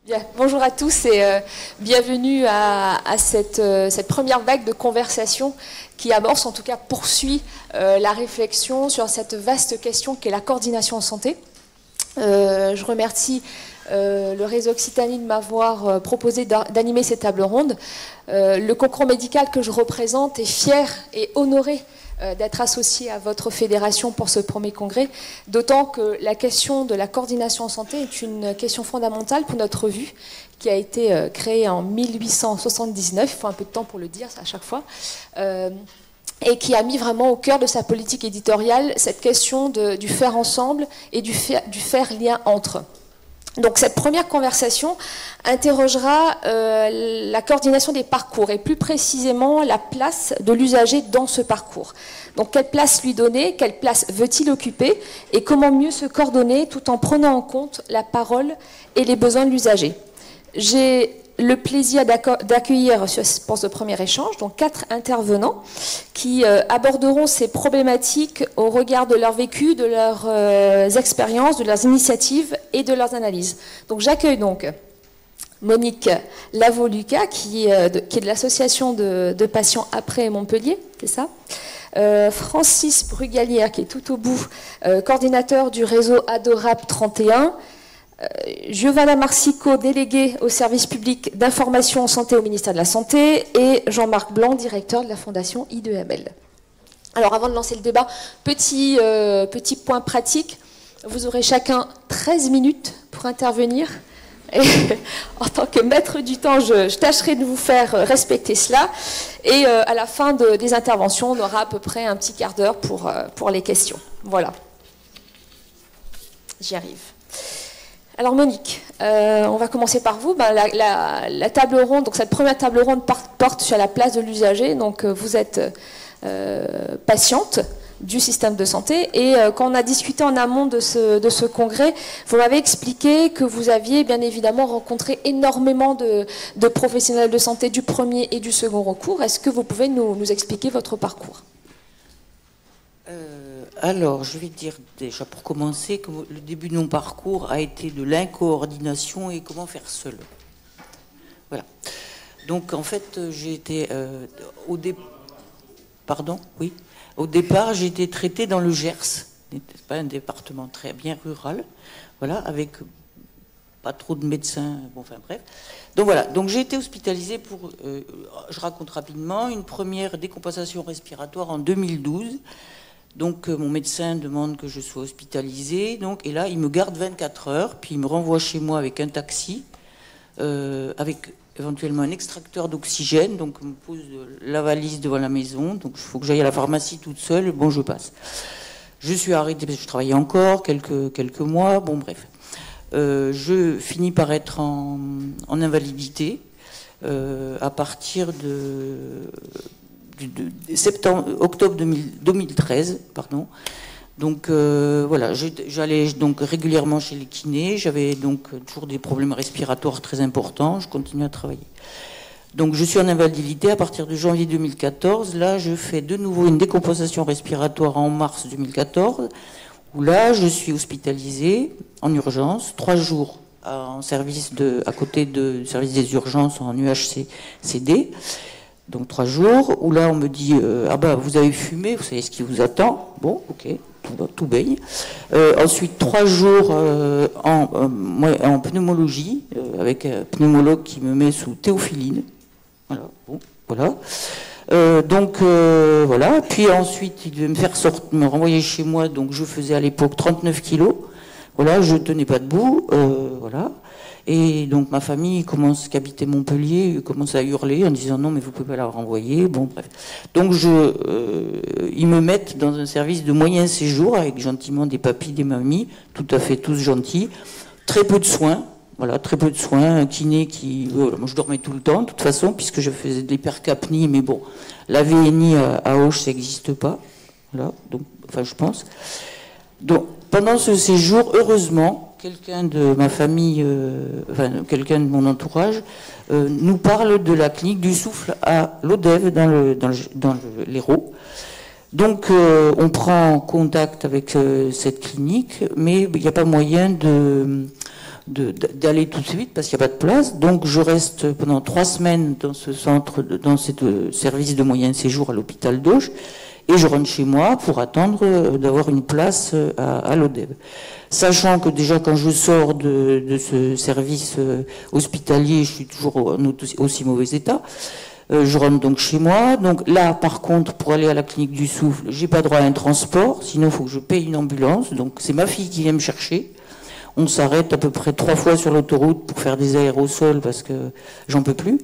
Bien, bonjour à tous et bienvenue à cette première vague de conversation qui amorce, en tout cas poursuit la réflexion sur cette vaste question qu'est la coordination en santé. Je remercie le réseau Occitanie de m'avoir proposé d'animer ces tables rondes. Le concours médical que je représente est fier et honoré d'être associé à votre fédération pour ce premier congrès, d'autant que la question de la coordination en santé est une question fondamentale pour notre revue, qui a été créée en 1879, il faut un peu de temps pour le dire à chaque fois, et qui a mis vraiment au cœur de sa politique éditoriale cette question du faire ensemble et du faire lien entre. Donc cette première conversation interrogera la coordination des parcours et plus précisément la place de l'usager dans ce parcours. Donc quelle place lui donner, quelle place veut-il occuper et comment mieux se coordonner tout en prenant en compte la parole et les besoins de l'usager. J'ai le plaisir d'accueillir pour ce premier échange donc 4 intervenants qui aborderont ces problématiques au regard de leur vécu, de leurs expériences, de leurs initiatives et de leurs analyses. Donc j'accueille donc Monique Lavaux-Lucas qui est de l'association de patients après Montpellier, c'est ça ? Francis Brugalière qui est tout au bout, coordinateur du réseau Adorap 31. Giovanna Marsico, déléguée au service public d'information en santé au ministère de la Santé, et Jean-Marc Blanc, directeur de la fondation I2ML. Alors avant de lancer le débat, petit point pratique, vous aurez chacun 13 minutes pour intervenir. Et en tant que maître du temps, je tâcherai de vous faire respecter cela. Et à la fin des interventions, on aura à peu près un petit quart d'heure pour les questions. Voilà. J'y arrive. Alors Monique, on va commencer par vous. La table ronde, donc cette première table ronde porte sur la place de l'usager. Donc vous êtes patiente du système de santé et quand on a discuté en amont de ce congrès, vous m'avez expliqué que vous aviez bien évidemment rencontré énormément de professionnels de santé du premier et du second recours. Est-ce que vous pouvez nous expliquer votre parcours ? Alors, je vais dire déjà pour commencer que le début de mon parcours a été de l'incoordination et comment faire seul. Voilà. Donc, en fait, j'ai été au départ, j'ai été traitée dans le Gers. C'est pas un département très bien rural, voilà, avec pas trop de médecins. Bon, enfin bref. Donc voilà. Donc j'ai été hospitalisée pour, je raconte rapidement, une première décompensation respiratoire en 2012. Donc mon médecin demande que je sois hospitalisée, et là il me garde 24 heures, puis il me renvoie chez moi avec un taxi, avec éventuellement un extracteur d'oxygène, donc on me pose la valise devant la maison, donc il faut que j'aille à la pharmacie toute seule, bon je passe. Je suis arrêtée parce que je travaillais encore quelques mois, bon bref. Je finis par être en invalidité à partir de octobre 2013, pardon. Donc voilà, j'allais donc régulièrement chez les kinés, j'avais donc toujours des problèmes respiratoires très importants, je continue à travailler. Donc je suis en invalidité à partir de janvier 2014, là je fais de nouveau une décompensation respiratoire en mars 2014, où là je suis hospitalisée en urgence, 3 jours à côté du service des urgences en UHCD. Donc 3 jours, où là on me dit vous avez fumé, vous savez ce qui vous attend. Bon, ok, tout baigne. Ensuite 3 jours en pneumologie, avec un pneumologue qui me met sous théophiline. Voilà, bon, voilà. Voilà. Puis ensuite il devait me renvoyer chez moi, donc je faisais à l'époque 39 kilos. Voilà, je tenais pas debout, voilà. Et donc ma famille qui habitait Montpellier commence à hurler en disant non mais vous pouvez pas la renvoyer, bon bref. Donc ils me mettent dans un service de moyen séjour avec gentiment des papis, des mamies, tout à fait tous gentils, très peu de soins, voilà, très peu de soins, un kiné moi je dormais tout le temps de toute façon puisque je faisais de l'hypercapnie, mais bon, la VNI à Auch ça n'existe pas, voilà, donc enfin je pense. Donc pendant ce séjour, heureusement, quelqu'un de ma famille, quelqu'un de mon entourage, nous parle de la clinique du souffle à l'Odève, dans l'Hérault. Donc, on prend contact avec cette clinique, mais il n'y a pas moyen d'aller tout de suite parce qu'il n'y a pas de place. Donc je reste pendant 3 semaines dans ce centre, dans ce service de moyen séjour à l'hôpital d'Auch, et je rentre chez moi pour attendre d'avoir une place à l'ODEV. Sachant que déjà quand je sors de ce service hospitalier, je suis toujours en aussi mauvais état. Je rentre donc chez moi. Donc là, par contre, pour aller à la clinique du souffle, j'ai pas droit à un transport, sinon il faut que je paye une ambulance. Donc c'est ma fille qui vient me chercher. On s'arrête à peu près 3 fois sur l'autoroute pour faire des aérosols parce que j'en peux plus.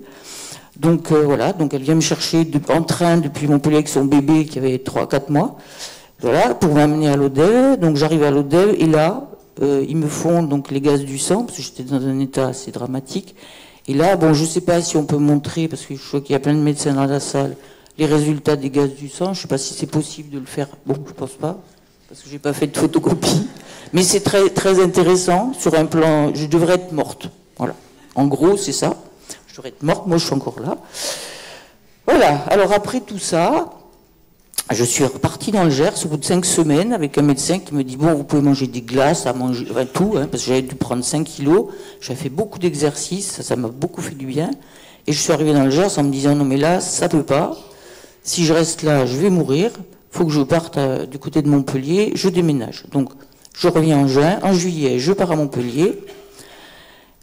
Donc voilà, donc elle vient me chercher en train depuis Montpellier avec son bébé qui avait 3-4 mois. Voilà, pour m'amener à l'ODEV. Donc j'arrive à l'ODEV et là, ils me font donc les gaz du sang parce que j'étais dans un état assez dramatique. Et là, bon, je sais pas si on peut montrer, parce que je vois qu'il y a plein de médecins dans la salle, les résultats des gaz du sang. Je sais pas si c'est possible de le faire. Bon, je pense pas, parce que j'ai pas fait de photocopie. Mais c'est très, très intéressant. Sur un plan, je devrais être morte. Voilà. En gros, c'est ça. Je devrais être morte. Moi, je suis encore là. Voilà. Alors après tout ça, je suis reparti dans le Gers au bout de 5 semaines avec un médecin qui me dit bon, vous pouvez manger des glaces, à manger, enfin, tout, hein, parce que j'avais dû prendre 5 kilos. J'avais fait beaucoup d'exercices, ça m'a beaucoup fait du bien. Et je suis arrivé dans le Gers en me disant non mais là, ça peut pas. Si je reste là, je vais mourir. Faut que je parte du côté de Montpellier. Je déménage. Donc je reviens en juin. En juillet, je pars à Montpellier.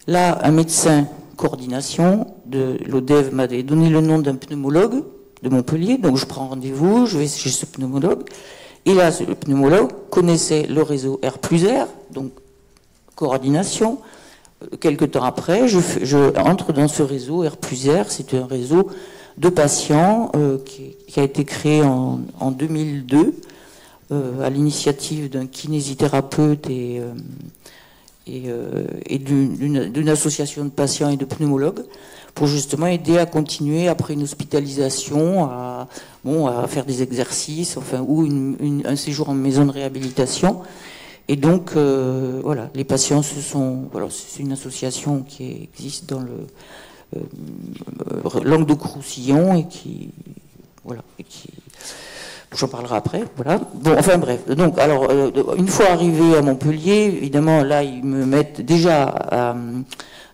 Là, un médecin coordination de l'ODEV m'avait donné le nom d'un pneumologue de Montpellier, donc je prends rendez-vous, je vais chez ce pneumologue, et là, le pneumologue connaissait le réseau R+R, donc coordination. Quelques temps après, je entre dans ce réseau R+R, c'est un réseau de patients qui a été créé en 2002 à l'initiative d'un kinésithérapeute et d'une association de patients et de pneumologues, pour justement aider à continuer après une hospitalisation à faire des exercices, enfin, ou un séjour en maison de réhabilitation. Et donc, voilà, les patients voilà, c'est une association qui existe dans le Languedoc-Roussillon et qui, voilà, j'en parlerai après, voilà. Bon, enfin bref. Donc, alors, une fois arrivé à Montpellier, évidemment, là, ils me mettent déjà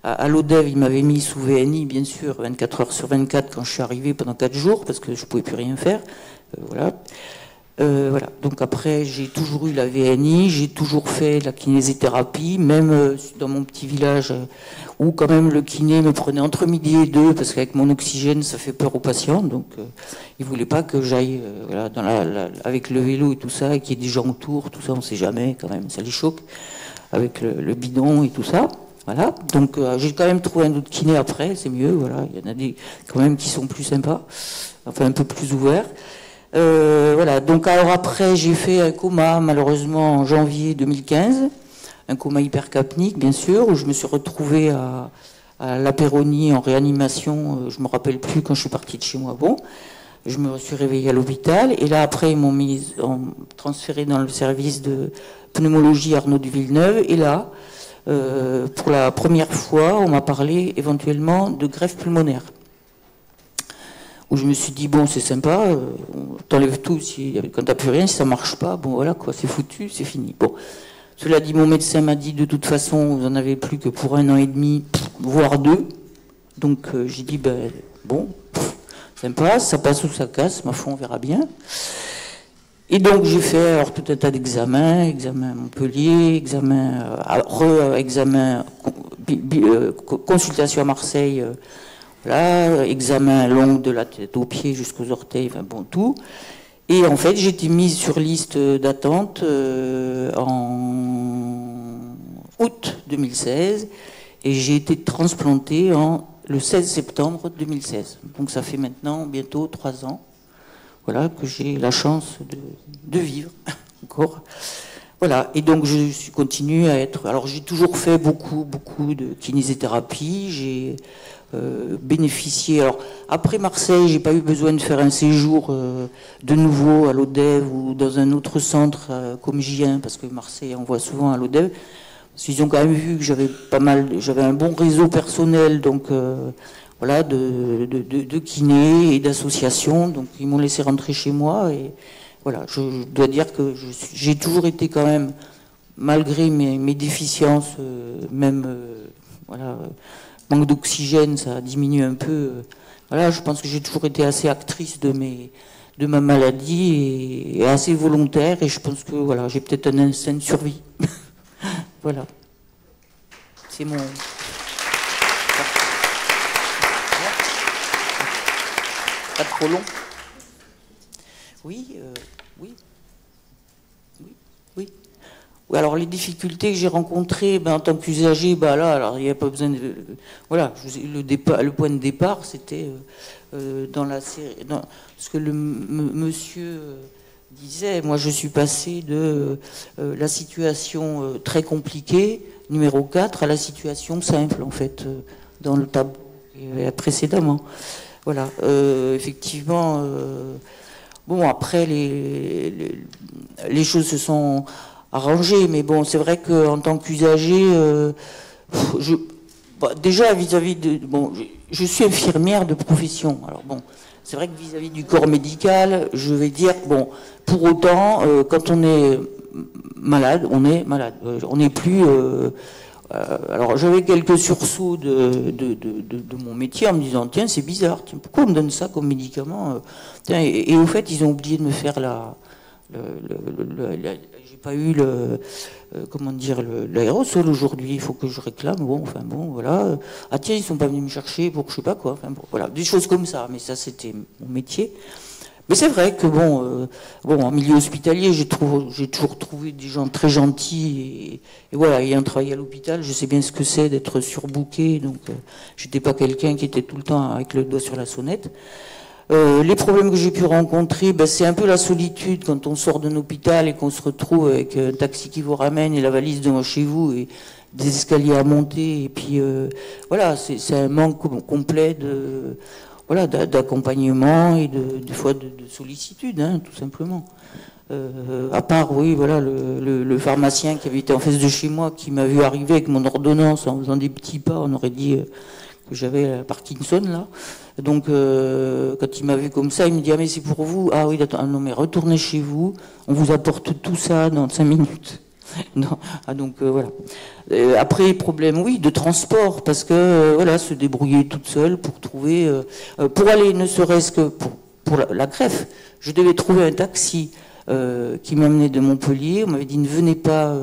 à l'ODEV, ils m'avaient mis sous VNI, bien sûr, 24 heures sur 24 quand je suis arrivé pendant 4 jours, parce que je pouvais plus rien faire. Voilà. Voilà. Donc après, j'ai toujours eu la VNI, j'ai toujours fait la kinésithérapie, même dans mon petit village où quand même le kiné me prenait entre midi et 2, parce qu'avec mon oxygène, ça fait peur aux patients. Donc il voulait pas que j'aille voilà, avec le vélo et tout ça, et qu'il y ait des gens autour, tout ça, on sait jamais quand même, ça les choque, avec le bidon et tout ça. Voilà, donc j'ai quand même trouvé un autre kiné après, c'est mieux, voilà, il y en a des quand même qui sont plus sympas, enfin un peu plus ouverts. Voilà, donc alors après j'ai fait un coma malheureusement en janvier 2015, un coma hypercapnique bien sûr, où je me suis retrouvé à La Péronie en réanimation, je me rappelle plus quand je suis partie de chez moi, bon, je me suis réveillée à l'hôpital, et là après ils m'ont transféré dans le service de pneumologie Arnaud de Villeneuve, et là, pour la première fois, on m'a parlé éventuellement de greffe pulmonaire. Où je me suis dit, bon, c'est sympa, t'enlèves tout, quand t'as plus rien, si ça marche pas, bon voilà quoi, c'est foutu, c'est fini. Bon, cela dit, mon médecin m'a dit, de toute façon, vous en avez plus que pour 1 an et demi, voire 2. Donc j'ai dit, ben bon, sympa, ça passe ou ça casse, ma foi, on verra bien. Et donc j'ai fait alors tout un tas d'examens, examen à Montpellier, examen, consultation à Marseille, voilà, examen long de la tête aux pieds jusqu'aux orteils, enfin bon tout. Et en fait j'ai été mise sur liste d'attente en août 2016 et j'ai été transplantée le 16 septembre 2016. Donc ça fait maintenant bientôt 3 ans. Voilà, que j'ai la chance de vivre encore. Voilà, et donc je continue à être... Alors j'ai toujours fait beaucoup de kinésithérapie, j'ai bénéficié... Alors après Marseille, j'ai pas eu besoin de faire un séjour de nouveau à l'ODEV ou dans un autre centre comme J1, parce que Marseille envoie souvent à l'ODEV. Parce qu'ils ont quand même vu que j'avais un bon réseau personnel, donc... voilà, de kinés et d'associations, donc ils m'ont laissé rentrer chez moi et voilà, je dois dire que j'ai toujours été quand même malgré mes déficiences, même voilà, manque d'oxygène, ça diminue un peu. Voilà, je pense que j'ai toujours été assez actrice de ma maladie et assez volontaire, et je pense que voilà, j'ai peut-être un instinct de survie. Voilà. C'est mon... Pas trop long. Oui, oui. Alors les difficultés que j'ai rencontrées en tant qu'usager, là, alors il n'y a pas besoin de... Voilà, le point de départ, c'était dans la série... ce que le monsieur disait, moi je suis passé de la situation très compliquée, numéro 4, à la situation simple, en fait, dans le tableau précédemment. Voilà, effectivement... bon, après, les choses se sont arrangées, mais bon, c'est vrai qu'en tant qu'usager, déjà vis-à-vis de... Bon, je suis infirmière de profession, alors bon, c'est vrai que vis-à-vis du corps médical, je vais dire, bon, pour autant, quand on est malade, on est malade. On n'est plus... alors j'avais quelques sursauts de mon métier en me disant tiens c'est bizarre, tiens, pourquoi on me donne ça comme médicament, tiens, et au fait ils ont oublié de me faire j'ai pas eu comment dire l'aérosol aujourd'hui, il faut que je réclame, bon enfin bon voilà, ah tiens ils sont pas venus me chercher pour je sais pas quoi, enfin bon voilà, des choses comme ça, mais ça c'était mon métier. Mais c'est vrai que bon, en milieu hospitalier, j'ai toujours trouvé des gens très gentils et voilà, ayant travaillé à l'hôpital, je sais bien ce que c'est d'être surbooké, donc j'étais pas quelqu'un qui était tout le temps avec le doigt sur la sonnette. Les problèmes que j'ai pu rencontrer, c'est un peu la solitude quand on sort d'un hôpital et qu'on se retrouve avec un taxi qui vous ramène et la valise devant chez vous et des escaliers à monter et puis voilà, c'est un manque complet de... Voilà, d'accompagnement et des fois de sollicitude, hein, tout simplement. À part, oui, voilà, le pharmacien qui avait été en face de chez moi, qui m'a vu arriver avec mon ordonnance en faisant des petits pas, on aurait dit que j'avais la Parkinson, là. Donc, quand il m'a vu comme ça, il me dit, ah, mais c'est pour vous. Ah oui, attends, non, mais retournez chez vous, on vous apporte tout ça dans 5 minutes. Non. Ah, donc voilà. Après, problème, oui, de transport, parce que voilà, se débrouiller toute seule pour trouver, pour aller, ne serait-ce que pour la greffe, je devais trouver un taxi qui m'amenait de Montpellier. On m'avait dit ne venez pas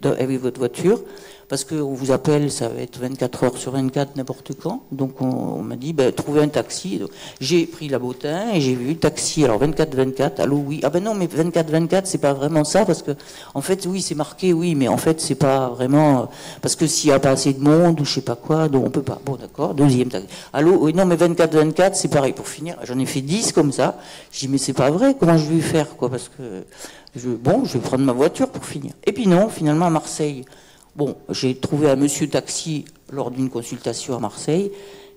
avec votre voiture, parce qu'on vous appelle, ça va être 24 heures sur 24, n'importe quand. Donc on m'a dit, trouvez un taxi. J'ai pris la Bottin et j'ai vu le taxi. Alors 24-24, allô, oui. Ah ben non, mais 24-24, c'est pas vraiment ça, parce que, en fait, oui, c'est marqué, oui, mais en fait, c'est pas vraiment, parce que s'il n'y a pas assez de monde, ou je sais pas quoi, donc on peut pas. Bon, d'accord, deuxième taxi. Allô, oui, non, mais 24-24, c'est pareil. Pour finir, j'en ai fait 10 comme ça. Je dis, mais c'est pas vrai, comment je vais faire, quoi, parce que, je vais prendre ma voiture pour finir. Et puis non, finalement, à Marseille, bon, j'ai trouvé un monsieur taxi lors d'une consultation à Marseille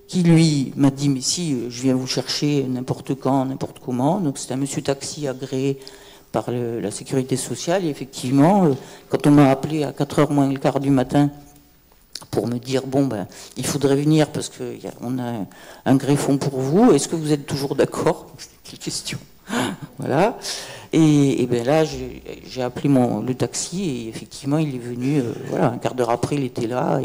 qui, lui, m'a dit, mais si, je viens vous chercher n'importe quand, n'importe comment. Donc, c'est un monsieur taxi agréé par la sécurité sociale. Et effectivement, quand on m'a appelé à 4h moins le quart du matin pour me dire, bon, il faudrait venir parce qu'on a un greffon pour vous, est-ce que vous êtes toujours d'accord? Quelle question. Voilà. Et bien là, j'ai appelé le taxi et effectivement, il est venu, voilà, un quart d'heure après, il était là.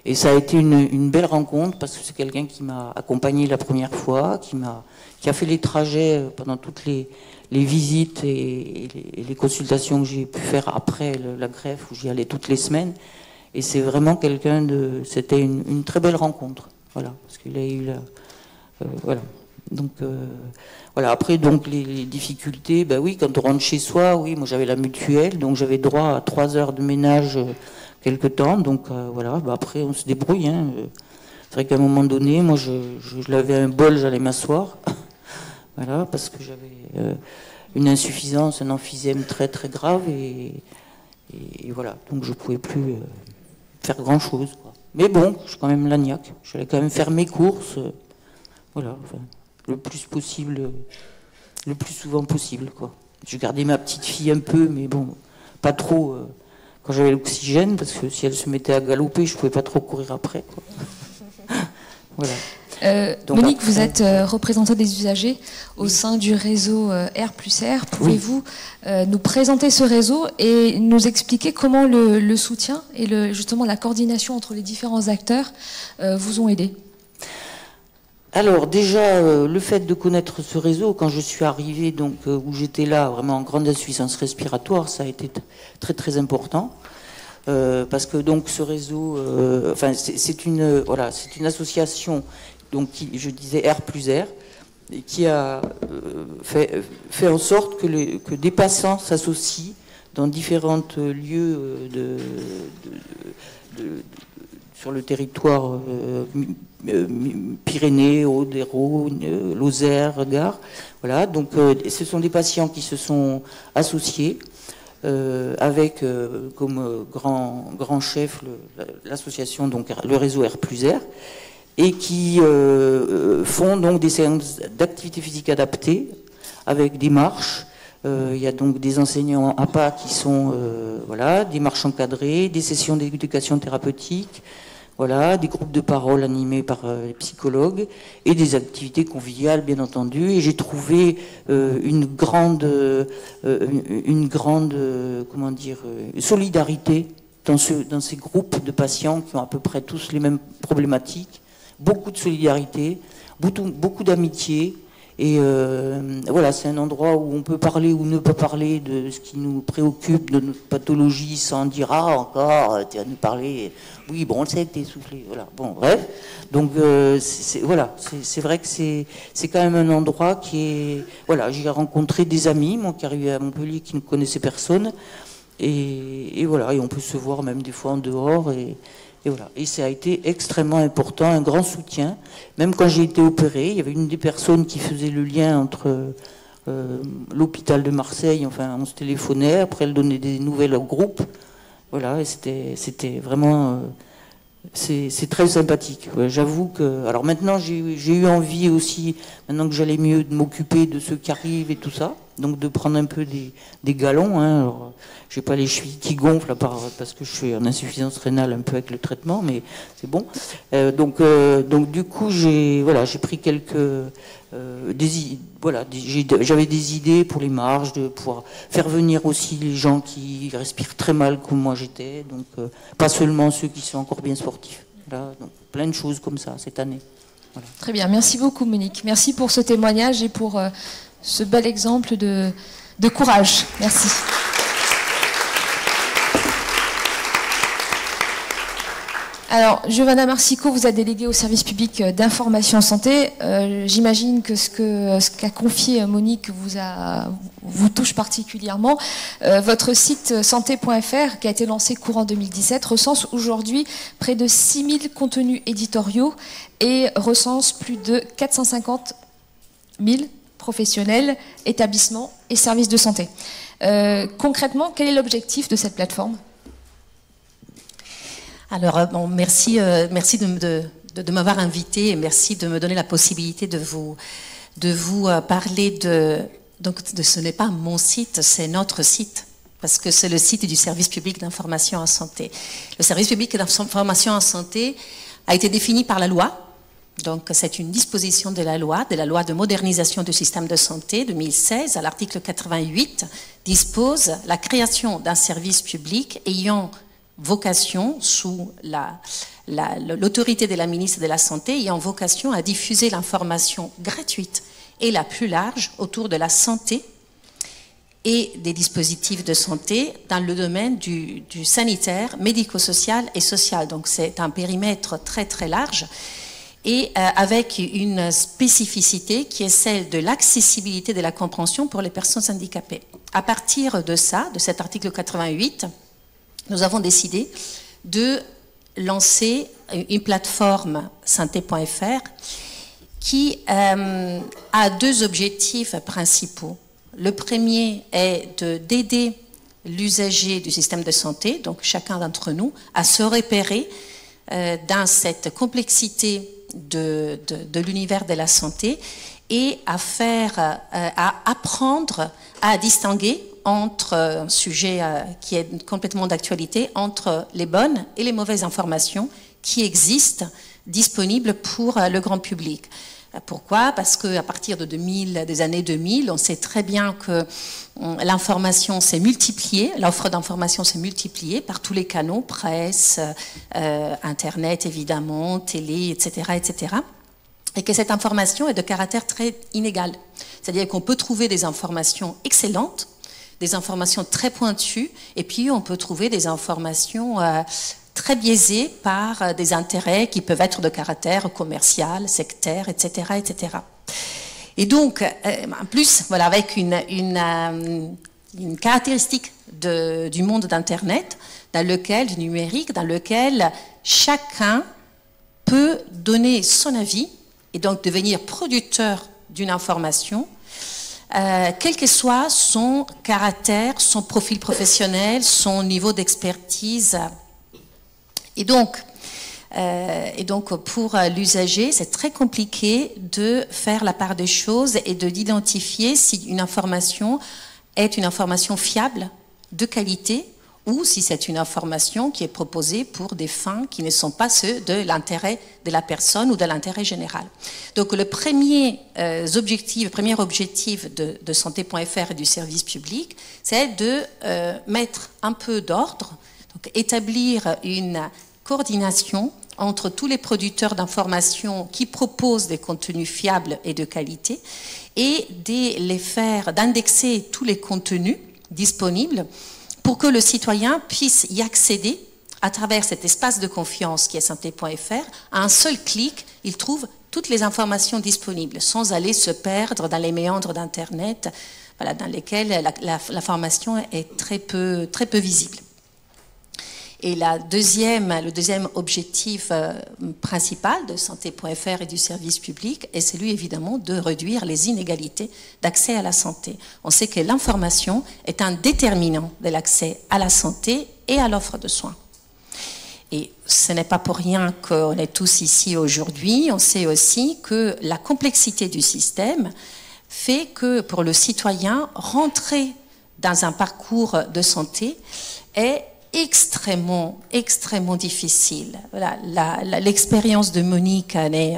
Et ça a été une belle rencontre parce que c'est quelqu'un qui m'a accompagné la première fois, qui a fait les trajets pendant toutes les visites et les consultations que j'ai pu faire après la greffe, où j'y allais toutes les semaines. Et c'est vraiment c'était une très belle rencontre. Voilà, parce qu'il a eu voilà. Donc voilà. Après donc les difficultés, oui, quand on rentre chez soi, oui, moi j'avais la mutuelle, donc j'avais droit à 3 heures de ménage quelque temps, donc voilà. Après on se débrouille. Hein. C'est vrai qu'à un moment donné, moi je lavais un bol, j'allais m'asseoir, voilà, parce que j'avais une insuffisance, un emphysème très très grave et voilà, donc je pouvais plus faire grand chose, quoi. Mais bon, je suis quand même lagnac, j'allais quand même faire mes courses, voilà. Enfin, le plus possible, le plus souvent possible, quoi. Je gardais ma petite fille un peu, mais bon, pas trop quand j'avais l'oxygène, parce que si elle se mettait à galoper, je pouvais pas trop courir après, quoi. Voilà. Donc, Monique, vous êtes représentante des usagers au sein du réseau R+R. Pouvez-vous nous présenter ce réseau et nous expliquer comment le soutien et justement la coordination entre les différents acteurs vous ont aidé? Alors déjà, le fait de connaître ce réseau, quand je suis arrivée, donc où j'étais là vraiment en grande insuffisance respiratoire, ça a été très très important. Parce que donc ce réseau, enfin c'est une association donc qui, je disais R+R, et qui a fait en sorte que des patients s'associent dans différents lieux sur le territoire Pyrénées, Aude-Hérault, Lozère, Gard. Voilà, donc ce sont des patients qui se sont associés avec comme grand chef l'association, donc le réseau R+R, et qui font donc des séances d'activité physique adaptée avec des marches. Il y a donc des enseignants APA qui sont des marches encadrées, des sessions d'éducation thérapeutique, des groupes de parole animés par les psychologues et des activités conviviales, bien entendu. Et j'ai trouvé une grande solidarité dans ces groupes de patients qui ont à peu près tous les mêmes problématiques. Beaucoup de solidarité, beaucoup d'amitié. Et c'est un endroit où on peut parler ou ne pas parler de ce qui nous préoccupe, de notre pathologie, sans dire encore, tu vas nous parler. Oui, bon, on le sait que t'es essoufflé. Voilà. Bon, bref. Donc c'est vrai que c'est quand même un endroit qui est. Voilà, j'ai rencontré des amis, moi qui arrivais à Montpellier, qui ne connaissaient personne, et voilà, et on peut se voir même des fois en dehors et voilà. Et ça a été extrêmement important, un grand soutien. Même quand j'ai été opérée, il y avait une des personnes qui faisait le lien entre l'hôpital de Marseille, enfin on se téléphonait, après elle donnait des nouvelles au groupe. Voilà, et c'était vraiment... c'est très sympathique. Ouais, j'avoue que... Alors maintenant, j'ai eu envie aussi, maintenant que j'allais mieux, de m'occuper de ceux qui arrivent et tout ça. Donc de prendre un peu des galons. Hein. Alors, j'ai pas les chevilles qui gonflent, parce que je suis en insuffisance rénale un peu avec le traitement, mais c'est bon. Donc du coup, j'ai pris j'avais des idées pour les marches, de pouvoir faire venir aussi les gens qui respirent très mal comme moi j'étais, donc pas seulement ceux qui sont encore bien sportifs. Voilà, donc plein de choses comme ça cette année. Voilà. Très bien, merci beaucoup Monique. Merci pour ce témoignage et pour ce bel exemple de courage. Merci. Alors, Giovanna Marsico vous a délégué au service public d'information en santé. J'imagine que ce qu'a confié Monique vous touche particulièrement. Votre site santé.fr, qui a été lancé courant 2017, recense aujourd'hui près de 6000 contenus éditoriaux et recense plus de 450 000 professionnels, établissements et services de santé. Concrètement, quel est l'objectif de cette plateforme ? Alors, merci de m'avoir invité et merci de me donner la possibilité de vous parler de ce n'est pas mon site, c'est notre site, parce que c'est le site du service public d'information en santé. Le service public d'information en santé a été défini par la loi. Donc, c'est une disposition de la loi de modernisation du système de santé 2016, à l'article 88, dispose la création d'un service public ayant vocation, sous l'autorité de la ministre de la Santé, ayant vocation à diffuser l'information gratuite et la plus large autour de la santé et des dispositifs de santé dans le domaine du sanitaire, médico-social et social. Donc c'est un périmètre très très large et avec une spécificité qui est celle de l'accessibilité de la compréhension pour les personnes handicapées. À partir de ça, de cet article 88, nous avons décidé de lancer une plateforme santé.fr qui a deux objectifs principaux. Le premier est d'aider l'usager du système de santé, donc chacun d'entre nous, à se repérer dans cette complexité de l'univers de la santé et à apprendre à distinguer entre un sujet qui est complètement d'actualité, entre les bonnes et les mauvaises informations qui existent, disponibles pour le grand public. Pourquoi? Parce qu'à partir de des années 2000, on sait très bien que l'information s'est multipliée, l'offre d'information s'est multipliée par tous les canaux, presse, Internet évidemment, télé, etc., etc. Et que cette information est de caractère très inégal. C'est-à-dire qu'on peut trouver des informations excellentes, des informations très pointues, et puis on peut trouver des informations très biaisées par des intérêts qui peuvent être de caractère commercial, sectaire, etc., etc. Et donc, en plus, voilà, avec une caractéristique du monde d'Internet, du numérique, dans lequel chacun peut donner son avis et donc devenir producteur d'une information, quel que soit son caractère, son profil professionnel, son niveau d'expertise. Et donc pour l'usager, c'est très compliqué de faire la part des choses et d'identifier si une information est une information fiable, de qualité, ou si c'est une information qui est proposée pour des fins qui ne sont pas ceux de l'intérêt de la personne ou de l'intérêt général. Donc le premier objectif de santé.fr et du service public, c'est de mettre un peu d'ordre, donc établir une coordination entre tous les producteurs d'informations qui proposent des contenus fiables et de qualité et d'indexer tous les contenus disponibles pour que le citoyen puisse y accéder à travers cet espace de confiance qui est santé.fr. À un seul clic, il trouve toutes les informations disponibles sans aller se perdre dans les méandres d'Internet, voilà, dans lesquels l'information est très peu visible. Et le deuxième objectif principal de santé.fr et du service public est celui évidemment de réduire les inégalités d'accès à la santé. On sait que l'information est un déterminant de l'accès à la santé et à l'offre de soins. Et ce n'est pas pour rien qu'on est tous ici aujourd'hui. On sait aussi que la complexité du système fait que pour le citoyen, rentrer dans un parcours de santé est extrêmement difficile. Voilà, l'expérience de Monique en est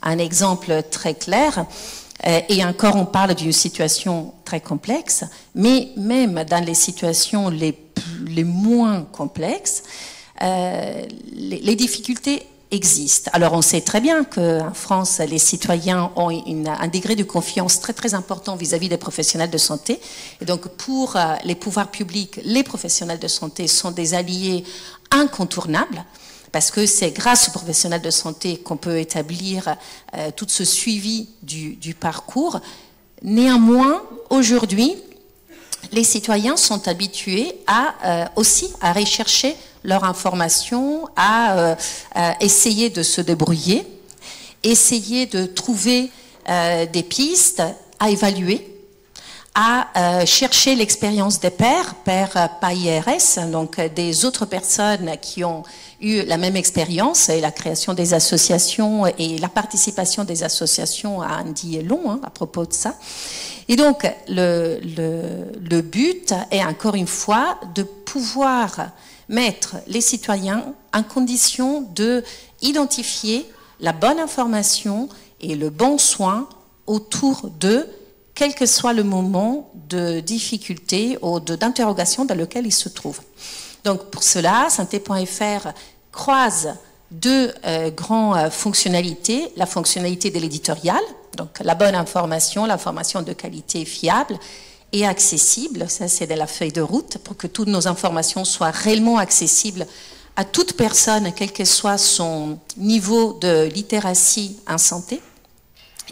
un exemple très clair. Et encore, on parle d'une situation très complexe, mais même dans les situations les moins complexes, les difficultés existent. Alors, on sait très bien qu'en France, les citoyens ont un degré de confiance très, très important vis-à-vis des professionnels de santé. Et donc, pour les pouvoirs publics, les professionnels de santé sont des alliés incontournables, parce que c'est grâce aux professionnels de santé qu'on peut établir tout ce suivi du parcours. Néanmoins, aujourd'hui, les citoyens sont habitués aussi à rechercher leur information, à essayer de se débrouiller, essayer de trouver des pistes, à évaluer, à chercher l'expérience des pairs par IRS, donc des autres personnes qui ont eu la même expérience, et la création des associations et la participation des associations a un dit long à propos de ça. Et donc, le but est encore une fois de pouvoir mettre les citoyens en condition de identifier la bonne information et le bon soin autour d'eux, quel que soit le moment de difficulté ou d'interrogation dans lequel ils se trouvent. Donc pour cela, santé.fr croise deux grandes fonctionnalités. La fonctionnalité de l'éditorial, donc la bonne information, l'information de qualité fiable et accessible, ça c'est de la feuille de route, pour que toutes nos informations soient réellement accessibles à toute personne, quel que soit son niveau de littératie en santé.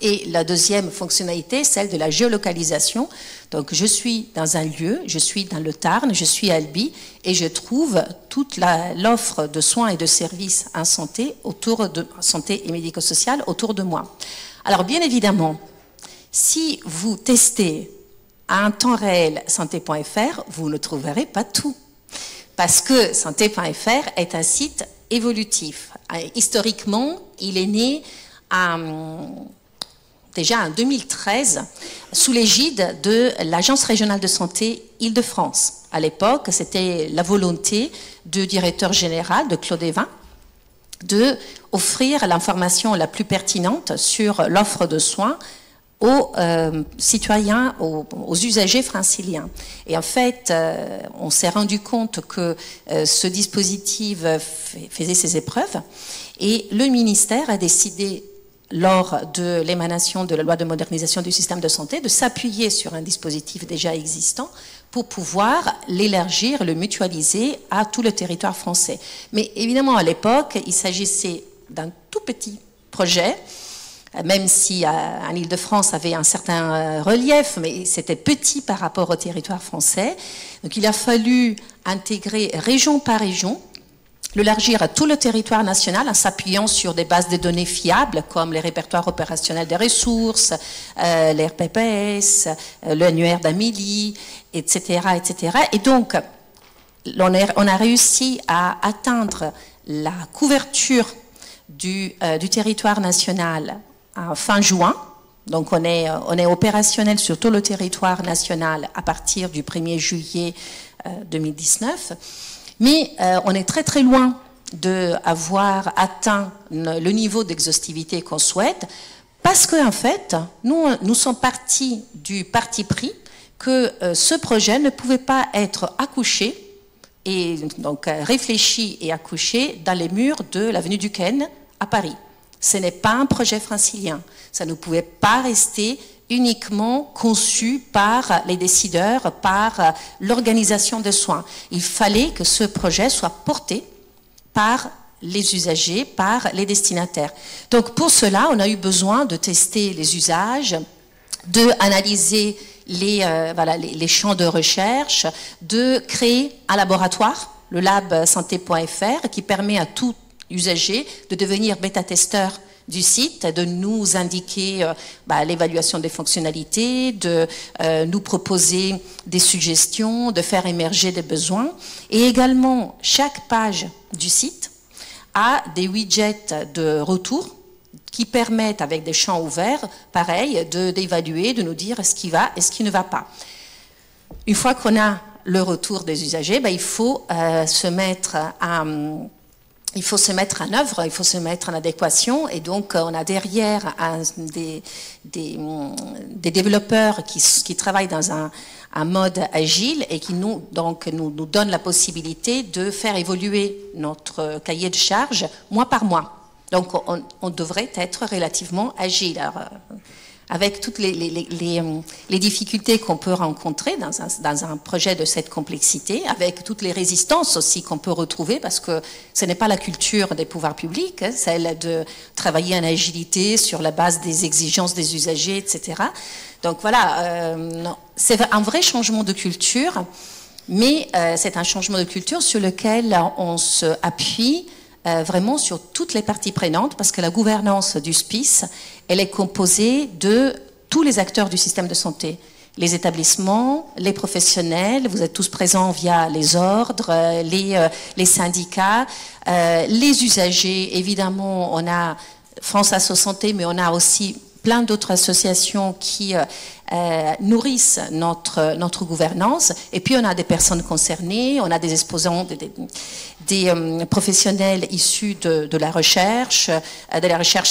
Et la deuxième fonctionnalité, celle de la géolocalisation. Donc je suis dans un lieu, je suis dans le Tarn, je suis à Albi, et je trouve toute l'offre de soins et de services en santé, santé et médico-sociale autour de moi. Alors bien évidemment, si vous testez à un temps réel santé.fr, vous ne trouverez pas tout. Parce que santé.fr est un site évolutif. Historiquement, il est né déjà en 2013 sous l'égide de l'Agence régionale de santé Île-de-France. À l'époque, c'était la volonté du directeur général, de Claude Evin, de offrir l'information la plus pertinente sur l'offre de soins aux citoyens, aux usagers franciliens. Et en fait, on s'est rendu compte que ce dispositif faisait ses épreuves et le ministère a décidé, lors de l'émanation de la loi de modernisation du système de santé, de s'appuyer sur un dispositif déjà existant pour pouvoir l'élargir, le mutualiser à tout le territoire français. Mais évidemment, à l'époque, il s'agissait d'un tout petit projet, même si en Île-de-France avait un certain relief, mais c'était petit par rapport au territoire français. Donc il a fallu intégrer région par région, l'élargir à tout le territoire national en s'appuyant sur des bases de données fiables comme les répertoires opérationnels des ressources, l'RPPS, l'annuaire d'Amélie, etc., etc. Et donc, on a réussi à atteindre la couverture du territoire national à fin juin. Donc, on est opérationnel sur tout le territoire national à partir du 1er juillet 2019. Mais on est très très loin d'avoir atteint le niveau d'exhaustivité qu'on souhaite, parce qu'en fait, nous sommes partis du parti pris que ce projet ne pouvait pas être accouché, et donc réfléchi et accouché dans les murs de l'avenue Duquesne à Paris. Ce n'est pas un projet francilien. Ça ne pouvait pas rester uniquement conçu par les décideurs, par l'organisation des soins. Il fallait que ce projet soit porté par les usagers, par les destinataires. Donc pour cela, on a eu besoin de tester les usages, d'analyser les champs de recherche, de créer un laboratoire, le labsanté.fr, qui permet à tout usager de devenir bêta-testeur du site, de nous indiquer l'évaluation des fonctionnalités, de nous proposer des suggestions, de faire émerger des besoins. Et également, chaque page du site a des widgets de retour qui permettent, avec des champs ouverts, pareil, d'évaluer, de nous dire ce qui va et ce qui ne va pas. Une fois qu'on a le retour des usagers, il faut se mettre en œuvre, il faut se mettre en adéquation, et donc on a derrière des développeurs qui travaillent dans un mode agile et qui nous donnent la possibilité de faire évoluer notre cahier de charges mois par mois. Donc on devrait être relativement agile. Alors, avec toutes les difficultés qu'on peut rencontrer dans un projet de cette complexité, avec toutes les résistances aussi qu'on peut retrouver, parce que ce n'est pas la culture des pouvoirs publics, celle de travailler en agilité sur la base des exigences des usagers, etc. Donc voilà, c'est un vrai changement de culture, mais c'est un changement de culture sur lequel on se appuie vraiment sur toutes les parties prenantes, parce que la gouvernance du SPIS, elle est composée de tous les acteurs du système de santé. Les établissements, les professionnels, vous êtes tous présents via les ordres, les syndicats, les usagers. Évidemment, on a France Asso Santé, mais on a aussi plein d'autres associations qui nourrissent notre gouvernance. Et puis on a des personnes concernées, on a des exposants, des professionnels issus de la recherche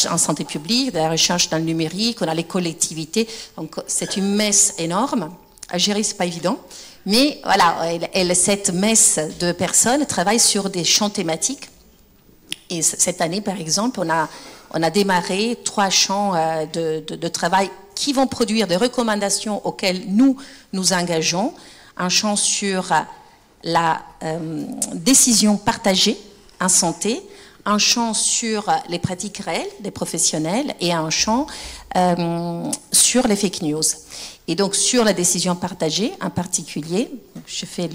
en santé publique, de la recherche dans le numérique, on a les collectivités. Donc c'est une messe énorme. À gérer, c'est pas évident. Mais voilà, cette messe de personnes travaille sur des champs thématiques. Et cette année, par exemple, on a démarré 3 champs de travail qui vont produire des recommandations auxquelles nous nous engageons. Un champ sur la décision partagée en santé, un champ sur les pratiques réelles des professionnels et un champ sur les fake news. Et donc sur la décision partagée en particulier, je fais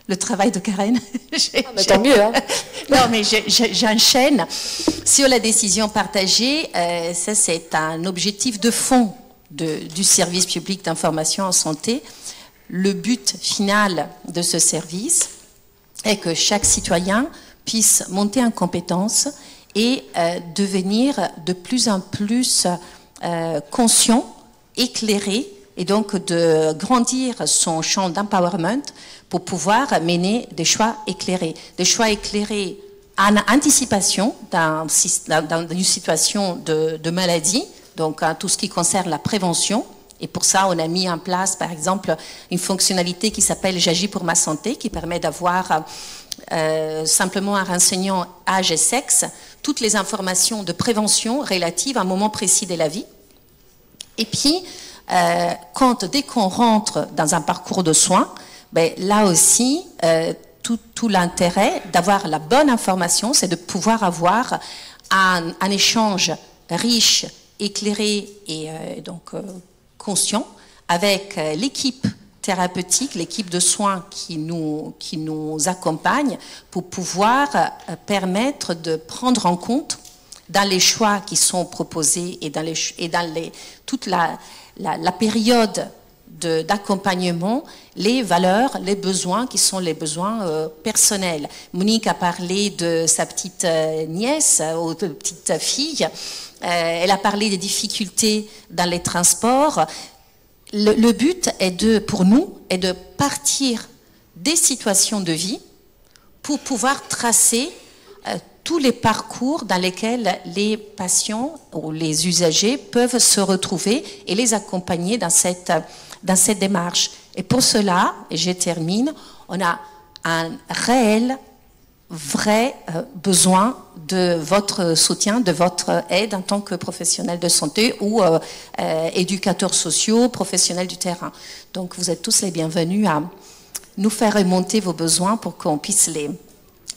le travail de Karen. Tant mieux. Hein. Non, mais j'enchaîne. Sur la décision partagée, ça c'est un objectif de fond du service public d'information en santé. Le but final de ce service est que chaque citoyen puisse monter en compétence et devenir de plus en plus conscient, éclairé, et donc de grandir son champ d'empowerment pour pouvoir mener des choix éclairés. Des choix éclairés en anticipation dans une situation de maladie, donc tout ce qui concerne la prévention. Et pour ça, on a mis en place, par exemple, une fonctionnalité qui s'appelle « J'agis pour ma santé », qui permet d'avoir simplement en renseignant âge et sexe toutes les informations de prévention relatives à un moment précis de la vie. Et puis, dès qu'on rentre dans un parcours de soins, ben, là aussi, tout l'intérêt d'avoir la bonne information, c'est de pouvoir avoir un échange riche, éclairé et conscient avec l'équipe thérapeutique, l'équipe de soins qui nous accompagne pour pouvoir permettre de prendre en compte dans les choix qui sont proposés et dans toute la période d'accompagnement, les valeurs, les besoins qui sont les besoins personnels. Monique a parlé de sa petite nièce ou de petite fille. Elle a parlé des difficultés dans les transports. Le but pour nous est de partir des situations de vie pour pouvoir tracer tous les parcours dans lesquels les patients ou les usagers peuvent se retrouver et les accompagner dans cette démarche. Et pour cela, et je termine, on a un vrai besoin de votre soutien, de votre aide en tant que professionnel de santé ou éducateurs sociaux, professionnels du terrain. Donc vous êtes tous les bienvenus à nous faire remonter vos besoins pour qu'on puisse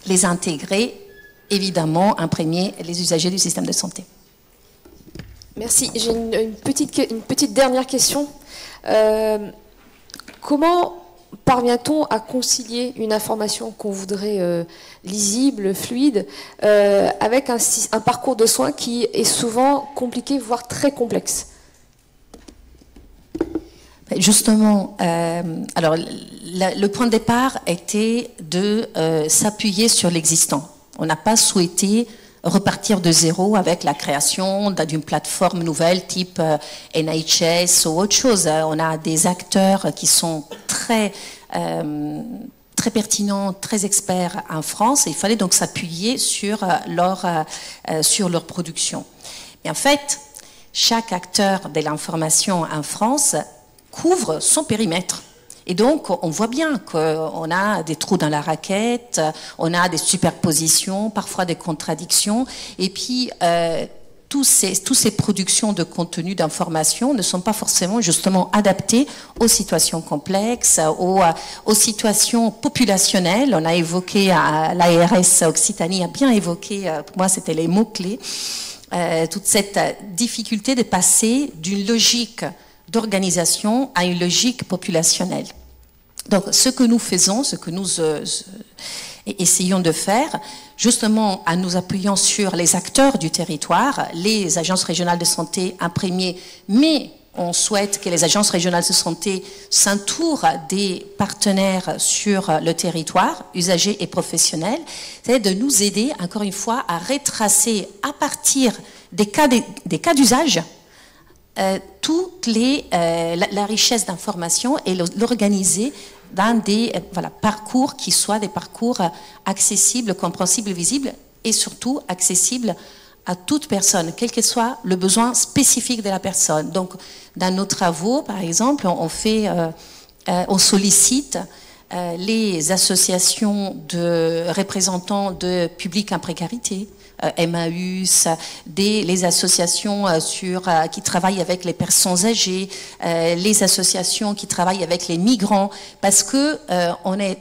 les intégrer, évidemment, imprégner les usagers du système de santé. Merci. J'ai une petite dernière question. Comment parvient-on à concilier une information qu'on voudrait lisible, fluide, avec un parcours de soins qui est souvent compliqué, voire très complexe? Justement, alors le point de départ était de s'appuyer sur l'existant. On n'a pas souhaité repartir de zéro avec la création d'une plateforme nouvelle type NHS ou autre chose. On a des acteurs qui sont très pertinents, très experts en France, et il fallait donc s'appuyer sur leur production. Et en fait, chaque acteur de l'information en France couvre son périmètre. Et donc, on voit bien qu'on a des trous dans la raquette, on a des superpositions, parfois des contradictions. Et puis, toutes ces productions de contenu, d'information ne sont pas forcément justement adaptées aux situations complexes, aux situations populationnelles. On a évoqué, l'ARS Occitanie a bien évoqué, pour moi c'était les mots-clés, toute cette difficulté de passer d'une logique d'organisation à une logique populationnelle. Donc, ce que nous faisons, ce que nous essayons de faire, justement en nous appuyant sur les acteurs du territoire, les agences régionales de santé en premier, mais on souhaite que les agences régionales de santé s'entourent des partenaires sur le territoire, usagers et professionnels, c'est de nous aider, encore une fois, à retracer à partir des cas d'usage toute la richesse d'informations et l'organiser dans des parcours qui soient des parcours accessibles, compréhensibles, visibles et surtout accessibles à toute personne, quel que soit le besoin spécifique de la personne. Donc, dans nos travaux, par exemple, on sollicite les associations de représentants de publics en précarité, Emmaüs, les associations qui travaillent avec les personnes âgées, les associations qui travaillent avec les migrants, parce que on est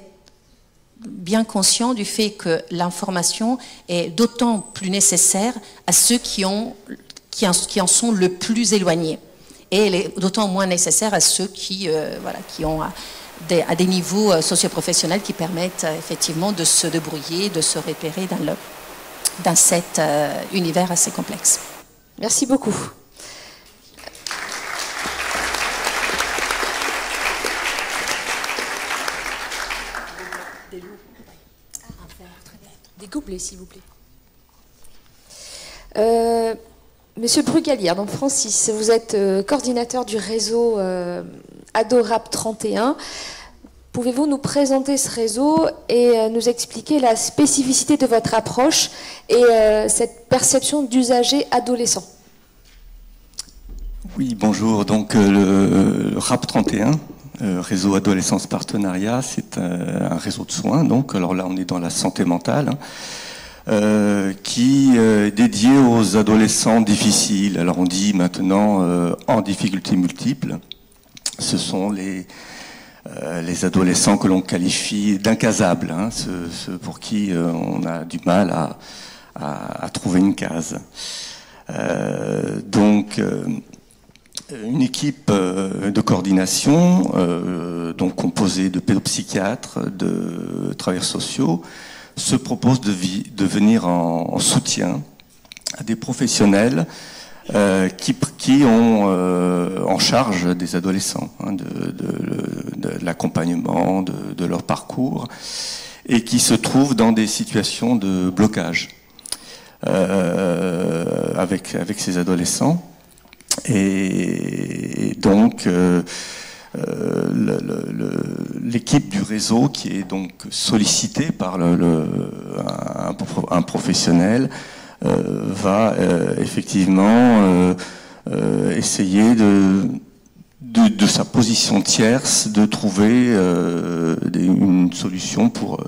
bien conscient du fait que l'information est d'autant plus nécessaire à ceux qui en sont le plus éloignés, et elle est d'autant moins nécessaire à ceux qui ont à des niveaux socio-professionnels qui permettent effectivement de se débrouiller, de se repérer dans cet univers assez complexe. Merci beaucoup. Des gobelets, s'il vous plaît. Monsieur Brugalière, donc Francis, vous êtes coordinateur du réseau Adorap 31. Pouvez-vous nous présenter ce réseau et nous expliquer la spécificité de votre approche et cette perception d'usagers adolescents? Oui, bonjour. Donc le RAP 31, réseau Adolescence Partenariat, c'est un réseau de soins. Donc, alors là, on est dans la santé mentale, qui est dédié aux adolescents difficiles. Alors on dit maintenant en difficulté multiple. Ce sont les adolescents que l'on qualifie d'incasables, hein, ceux pour qui on a du mal à trouver une case. Donc une équipe de coordination, donc composée de pédopsychiatres, de travailleurs sociaux, se propose de venir en soutien à des professionnels qui ont en charge des adolescents, hein, de l'accompagnement, de leur parcours, et qui se trouvent dans des situations de blocage avec ces adolescents. Et donc l'équipe du réseau, qui est donc sollicitée par un professionnel, va effectivement essayer de sa position tierce de trouver une solution pour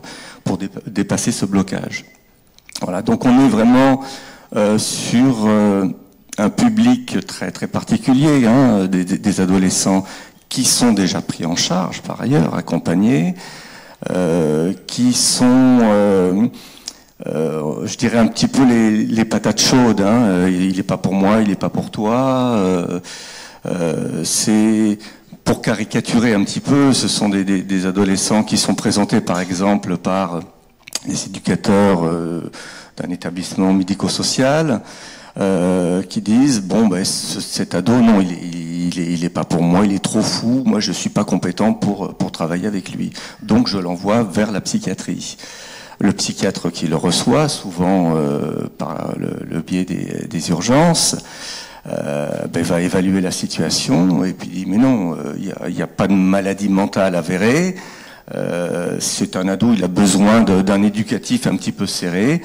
dépasser ce blocage. Voilà, donc on est vraiment sur un public très très particulier, hein, des adolescents qui sont déjà pris en charge par ailleurs, accompagnés, qui sont je dirais un petit peu les patates chaudes, hein. Il n'est pas pour moi, il n'est pas pour toi. C'est pour caricaturer un petit peu, ce sont des adolescents qui sont présentés par exemple par des éducateurs d'un établissement médico-social, qui disent bon ben cet ado non, il est pas pour moi, il est trop fou, moi je suis pas compétent pour travailler avec lui, donc je l'envoie vers la psychiatrie. Le psychiatre qui le reçoit, souvent par le biais des urgences, va évaluer la situation et puis dit mais non, il y a pas de maladie mentale avérée, c'est un ado, il a besoin d'un éducatif un petit peu serré,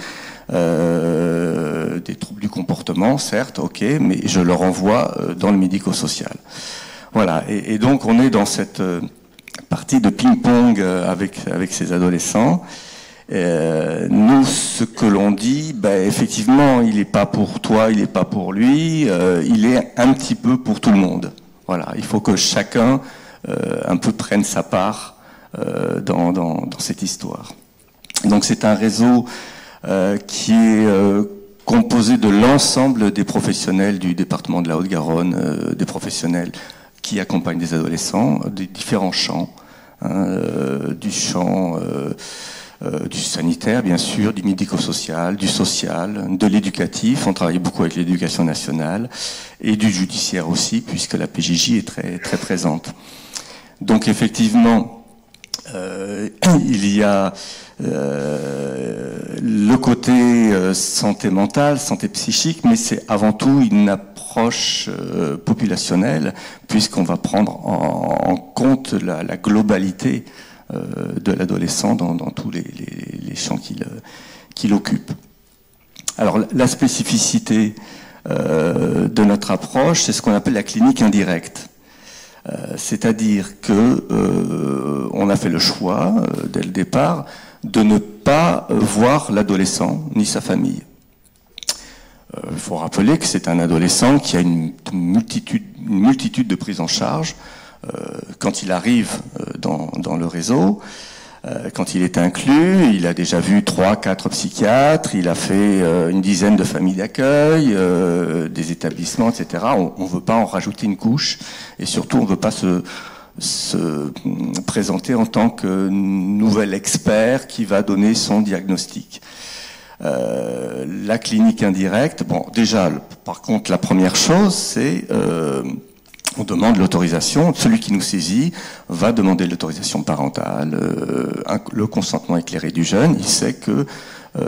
des troubles du comportement, certes, ok, mais je le renvoie dans le médico-social. Voilà, et donc on est dans cette partie de ping-pong avec ces adolescents. Nous, ce que l'on dit, effectivement, il n'est pas pour toi, il n'est pas pour lui, il est un petit peu pour tout le monde. Voilà, il faut que chacun un peu prenne sa part dans cette histoire. Donc c'est un réseau qui est composé de l'ensemble des professionnels du département de la Haute-Garonne, des professionnels qui accompagnent des adolescents, des différents champs, hein, du champ du sanitaire, bien sûr, du médico-social, du social, de l'éducatif. On travaille beaucoup avec l'éducation nationale et du judiciaire aussi, puisque la PJJ est très, très présente. Donc, effectivement, il y a le côté santé mentale, santé psychique, mais c'est avant tout une approche populationnelle, puisqu'on va prendre en compte la globalité de l'adolescent dans tous les champs qu'il occupe. Alors la spécificité de notre approche, c'est ce qu'on appelle la clinique indirecte. C'est-à-dire que on a fait le choix dès le départ de ne pas voir l'adolescent ni sa famille. Il faut rappeler que c'est un adolescent qui a une multitude de prises en charge. Quand il arrive dans le réseau, quand il est inclus, il a déjà vu 3-4 psychiatres, il a fait une dizaine de familles d'accueil, des établissements, etc. On ne veut pas en rajouter une couche, et surtout on ne veut pas se présenter en tant que nouvel expert qui va donner son diagnostic. La clinique indirecte, bon, déjà, par contre, la première chose, c'est on demande l'autorisation. Celui qui nous saisit va demander l'autorisation parentale, le consentement éclairé du jeune. Il sait que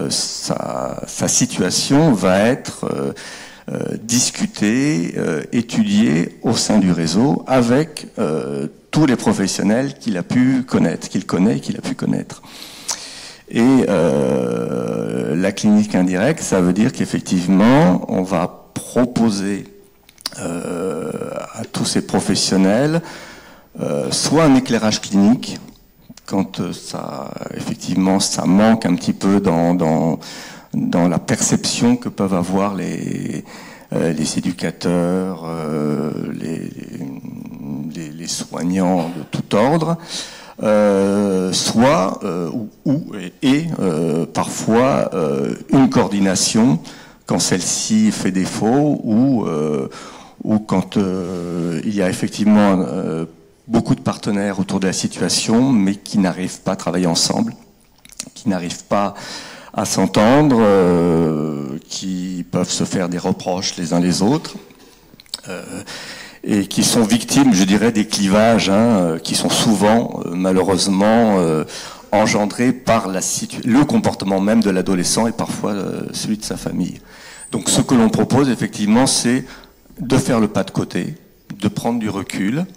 sa situation va être discutée, étudiée au sein du réseau avec tous les professionnels qu'il a pu connaître, qu'il connaît et qu'il a pu connaître. Et la clinique indirecte, ça veut dire qu'effectivement, on va proposer à tous ces professionnels soit un éclairage clinique, quand effectivement ça manque un petit peu dans la perception que peuvent avoir les éducateurs, les soignants de tout ordre, soit parfois une coordination quand celle-ci fait défaut ou quand il y a effectivement beaucoup de partenaires autour de la situation, mais qui n'arrivent pas à travailler ensemble, qui n'arrivent pas à s'entendre, qui peuvent se faire des reproches les uns les autres, et qui sont victimes, je dirais, des clivages qui sont souvent, malheureusement, engendrés par le comportement même de l'adolescent et parfois celui de sa famille. Donc ce que l'on propose, effectivement, c'est de faire le pas de côté, de prendre du recul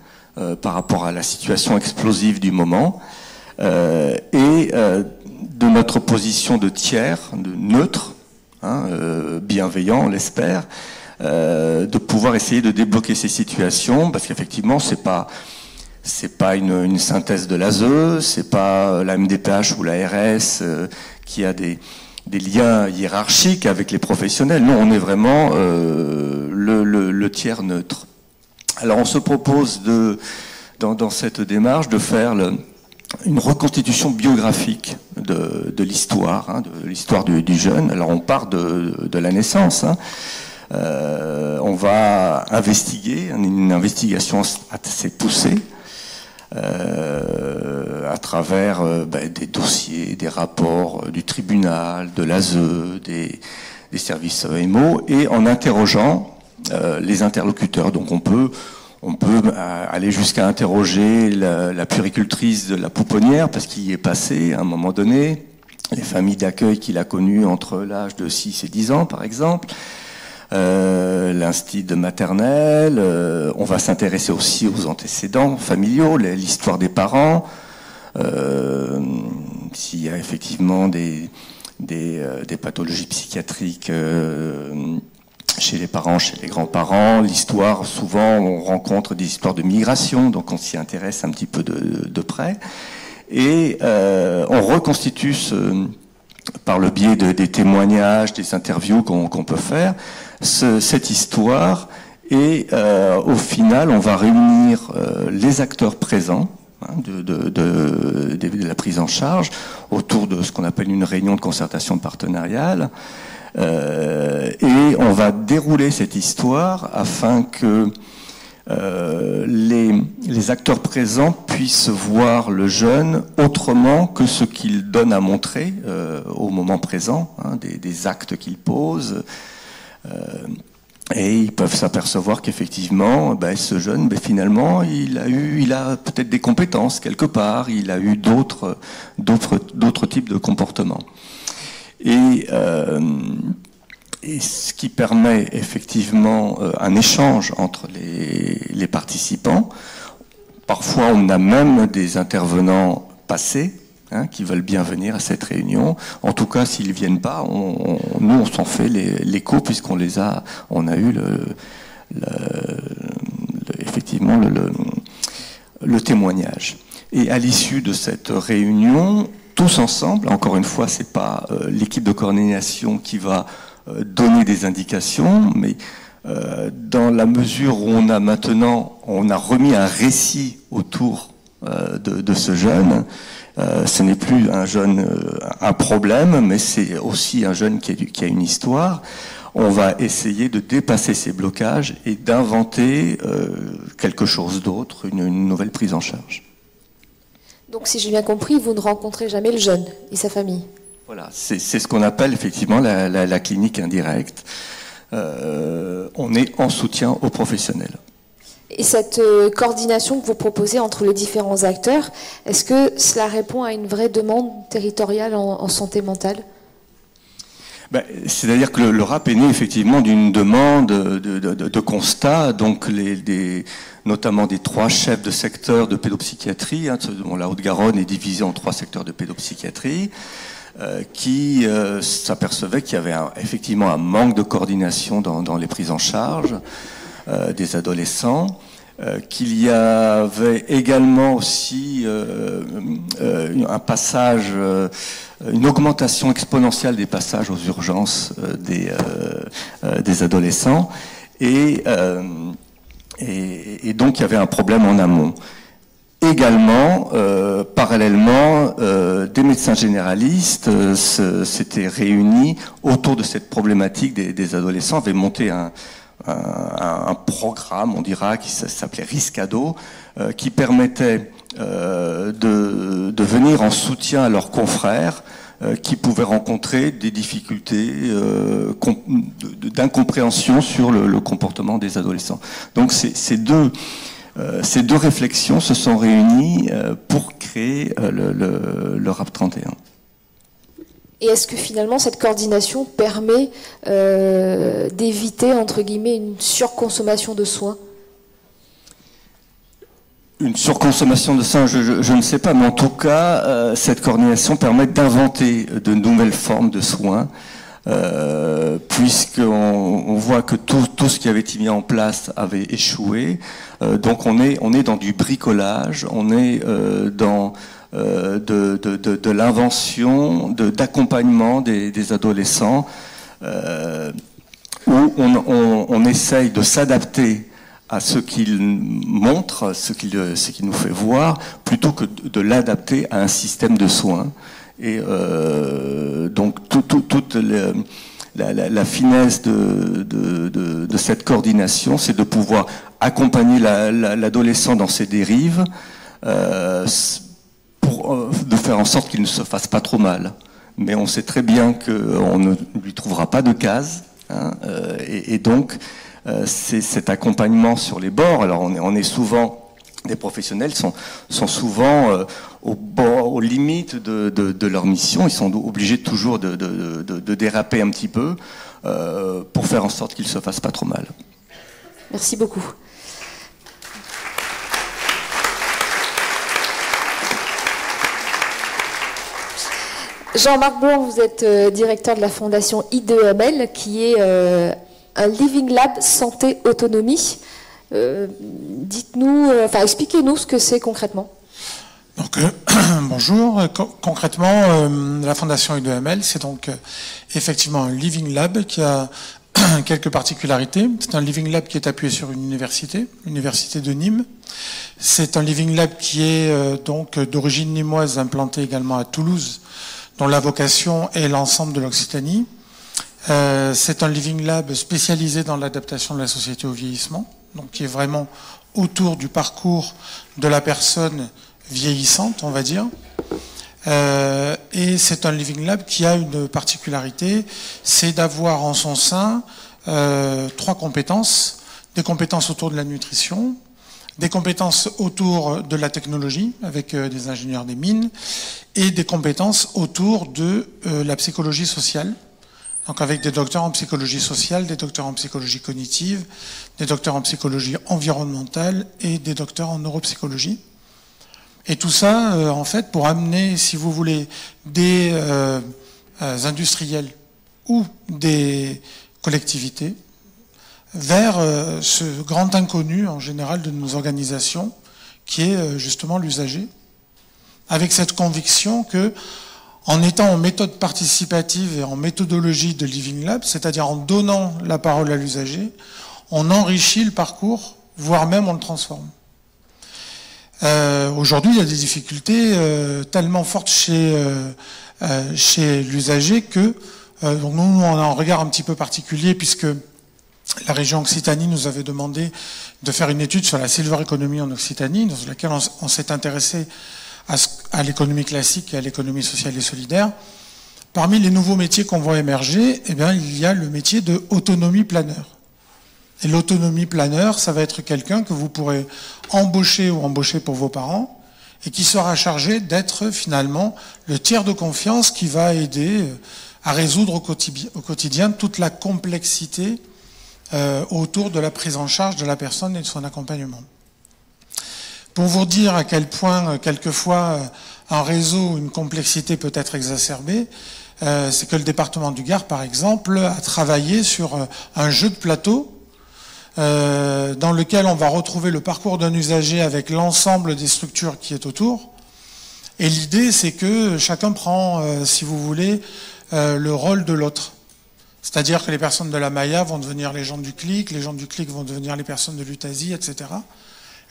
par rapport à la situation explosive du moment, et de notre position de tiers, de neutre, bienveillant, on l'espère, de pouvoir essayer de débloquer ces situations, parce qu'effectivement, c'est pas une synthèse de l'ASE, c'est pas la MDPH ou la RS qui a des liens hiérarchiques avec les professionnels. Non, on est vraiment le tiers neutre. Alors on se propose dans cette démarche de faire une reconstitution biographique de l'histoire, de l'histoire du jeune. Alors on part de la naissance. On va investiguer, une investigation assez poussée, à travers des dossiers, des rapports du tribunal, de l'ASE, des services EMO, et en interrogeant les interlocuteurs. Donc on peut aller jusqu'à interroger la puéricultrice de la Pouponnière, parce qu'il y est passé à un moment donné, les familles d'accueil qu'il a connues entre l'âge de 6 et 10 ans, par exemple, l'instit de maternelle, on va s'intéresser aussi aux antécédents familiaux, l'histoire des parents, s'il y a effectivement des pathologies psychiatriques chez les parents, chez les grands-parents, l'histoire, souvent on rencontre des histoires de migration, donc on s'y intéresse un petit peu de près, et on reconstitue par le biais des témoignages, des interviews qu'on peut faire, cette histoire, et au final on va réunir les acteurs présents de la prise en charge autour de ce qu'on appelle une réunion de concertation partenariale, et on va dérouler cette histoire afin que les acteurs présents puissent voir le jeune autrement que ce qu'il donne à montrer au moment présent, des actes qu'il pose, et ils peuvent s'apercevoir qu'effectivement, ce jeune, finalement, il a peut-être des compétences quelque part, il a eu d'autres types de comportements. Et ce qui permet effectivement un échange entre les participants. Parfois, on a même des intervenants passés qui veulent bien venir à cette réunion. En tout cas, s'ils ne viennent pas, nous, on s'en fait l'écho, puisqu'on a eu effectivement le témoignage. Et à l'issue de cette réunion, tous ensemble, encore une fois, c'est pas l'équipe de coordination qui va donner des indications, mais dans la mesure où on a remis un récit autour de ce jeune, ce n'est plus un problème, mais c'est aussi un jeune qui a une histoire. On va essayer de dépasser ces blocages et d'inventer quelque chose d'autre, une nouvelle prise en charge. Donc, si j'ai bien compris, vous ne rencontrez jamais le jeune et sa famille. Voilà, c'est ce qu'on appelle effectivement la clinique indirecte. On est en soutien aux professionnels. Et cette coordination que vous proposez entre les différents acteurs, est-ce que cela répond à une vraie demande territoriale en santé mentale ? C'est-à-dire que le RAP est né effectivement d'une demande de constat, donc notamment des 3 chefs de secteur de pédopsychiatrie. La Haute-Garonne est divisée en 3 secteurs de pédopsychiatrie, qui s'apercevaient qu'il y avait effectivement un manque de coordination dans les prises en charge des adolescents. Qu'il y avait également aussi un passage, une augmentation exponentielle des passages aux urgences des adolescents, et donc il y avait un problème en amont. Également, parallèlement, des médecins généralistes s'étaient réunis autour de cette problématique des adolescents, avaient monté un programme, on dira, qui s'appelait Riscado, qui permettait de venir en soutien à leurs confrères qui pouvaient rencontrer des difficultés d'incompréhension sur le comportement des adolescents. Donc ces deux réflexions se sont réunies pour créer le RAP 31. Et est-ce que finalement cette coordination permet d'éviter, entre guillemets, une surconsommation de soins? Une surconsommation de soins, je ne sais pas, mais en tout cas, cette coordination permet d'inventer de nouvelles formes de soins, puisqu'on voit que tout ce qui avait été mis en place avait échoué. Donc on est dans du bricolage, on est dans de l'invention, d'accompagnement des adolescents, où on essaye de s'adapter à ce qu'il montre, ce qu'il nous fait voir, plutôt que de l'adapter à un système de soins. Et donc toute la finesse de cette coordination, c'est de pouvoir accompagner l'adolescent dans ses dérives, de faire en sorte qu'il ne se fasse pas trop mal. Mais on sait très bien qu'on ne lui trouvera pas de case, hein, et donc c'est cet accompagnement sur les bords. Alors on est souvent, des professionnels sont souvent aux limites de leur mission. Ils sont obligés toujours de déraper un petit peu pour faire en sorte qu'ils ne se fassent pas trop mal. Merci beaucoup. Jean-Marc Blanc, vous êtes directeur de la fondation I2ML, qui est un Living Lab Santé Autonomie. Dites-nous, expliquez-nous ce que c'est concrètement. Donc, bonjour. Concrètement, la fondation I2ML, c'est donc effectivement un Living Lab qui a quelques particularités. C'est un Living Lab qui est appuyé sur une université, l'université de Nîmes. C'est un Living Lab qui est donc d'origine nîmoise, implanté également à Toulouse, dont la vocation est l'ensemble de l'Occitanie. C'est un Living Lab spécialisé dans l'adaptation de la société au vieillissement, donc qui est vraiment autour du parcours de la personne vieillissante, on va dire. Et c'est un Living Lab qui a une particularité, c'est d'avoir en son sein 3 compétences. Des compétences autour de la nutrition, des compétences autour de la technologie, avec des ingénieurs des mines, et des compétences autour de la psychologie sociale, donc avec des docteurs en psychologie sociale, des docteurs en psychologie cognitive, des docteurs en psychologie environnementale et des docteurs en neuropsychologie. Et tout ça, en fait, pour amener, si vous voulez, des industriels ou des collectivités vers ce grand inconnu, en général, de nos organisations, qui est justement l'usager, avec cette conviction que, en étant en méthode participative et en méthodologie de Living Lab, c'est-à-dire en donnant la parole à l'usager, on enrichit le parcours, voire même on le transforme. Aujourd'hui, il y a des difficultés tellement fortes chez l'usager que donc nous, on a un regard un petit peu particulier, puisque la région Occitanie nous avait demandé de faire une étude sur la silver economy en Occitanie, dans laquelle on s'est intéressé à l'économie classique et à l'économie sociale et solidaire. Parmi les nouveaux métiers qu'on voit émerger, eh bien, il y a le métier de autonomie planeur. Et l'autonomie planeur, ça va être quelqu'un que vous pourrez embaucher ou embaucher pour vos parents, et qui sera chargé d'être finalement le tiers de confiance qui va aider à résoudre au quotidien toute la complexité autour de la prise en charge de la personne et de son accompagnement. Pour vous dire à quel point, quelquefois, un réseau, une complexité peut être exacerbée, c'est que le département du Gard, par exemple, a travaillé sur un jeu de plateau dans lequel on va retrouver le parcours d'un usager avec l'ensemble des structures qui est autour. Et l'idée, c'est que chacun prend, si vous voulez, le rôle de l'autre. C'est-à-dire que les personnes de la Maya vont devenir les gens du CLIC, les gens du CLIC vont devenir les personnes de l'Utasie, etc.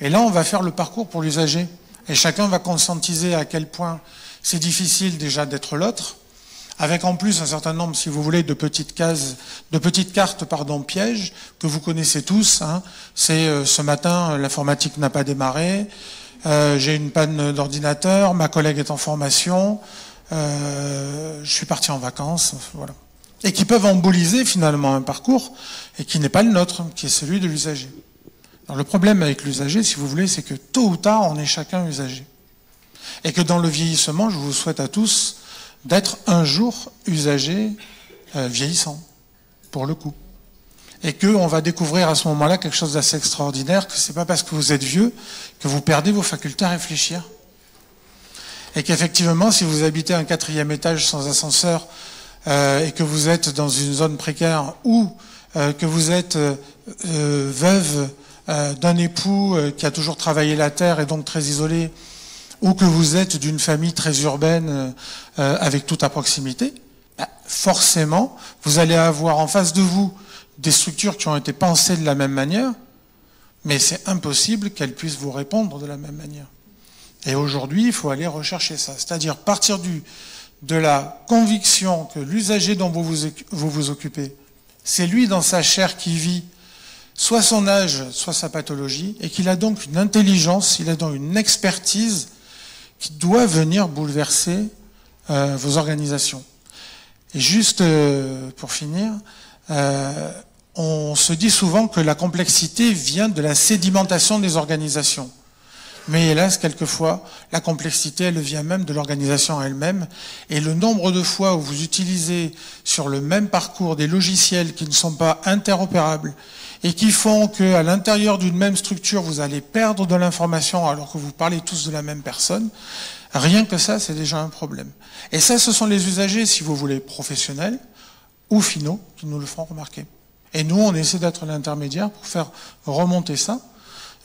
Et là, on va faire le parcours pour l'usager. Et chacun va conscientiser à quel point c'est difficile déjà d'être l'autre, avec en plus un certain nombre, si vous voulez, de petites cartes, pièges, que vous connaissez tous. Hein. C'est ce matin, l'informatique n'a pas démarré, j'ai une panne d'ordinateur, ma collègue est en formation, je suis parti en vacances, voilà. Et qui peuvent emboliser finalement un parcours, et qui n'est pas le nôtre, qui est celui de l'usager. Alors le problème avec l'usager, si vous voulez, c'est que tôt ou tard, on est chacun usager. Et que dans le vieillissement, je vous souhaite à tous d'être un jour usager vieillissant, pour le coup. Et qu'on va découvrir à ce moment-là quelque chose d'assez extraordinaire, que c'est pas parce que vous êtes vieux que vous perdez vos facultés à réfléchir. Et qu'effectivement, si vous habitez un 4e étage sans ascenseur, et que vous êtes dans une zone précaire, ou que vous êtes veuve d'un époux qui a toujours travaillé la terre et donc très isolé, ou que vous êtes d'une famille très urbaine avec tout à proximité, forcément, vous allez avoir en face de vous des structures qui ont été pensées de la même manière, mais c'est impossible qu'elles puissent vous répondre de la même manière. Et aujourd'hui, il faut aller rechercher ça, c'est-à-dire partir de la conviction que l'usager dont vous vous occupez, c'est lui dans sa chair qui vit soit son âge, soit sa pathologie, et qu'il a donc une intelligence, il a donc une expertise qui doit venir bouleverser vos organisations. Et juste pour finir, on se dit souvent que la complexité vient de la sédimentation des organisations. Mais hélas, quelquefois, la complexité, elle vient même de l'organisation elle-même. Et le nombre de fois où vous utilisez sur le même parcours des logiciels qui ne sont pas interopérables et qui font qu'à l'intérieur d'une même structure, vous allez perdre de l'information alors que vous parlez tous de la même personne, rien que ça, c'est déjà un problème. Et ça, ce sont les usagers, si vous voulez, professionnels ou finaux, qui nous le font remarquer. Et nous, on essaie d'être l'intermédiaire pour faire remonter ça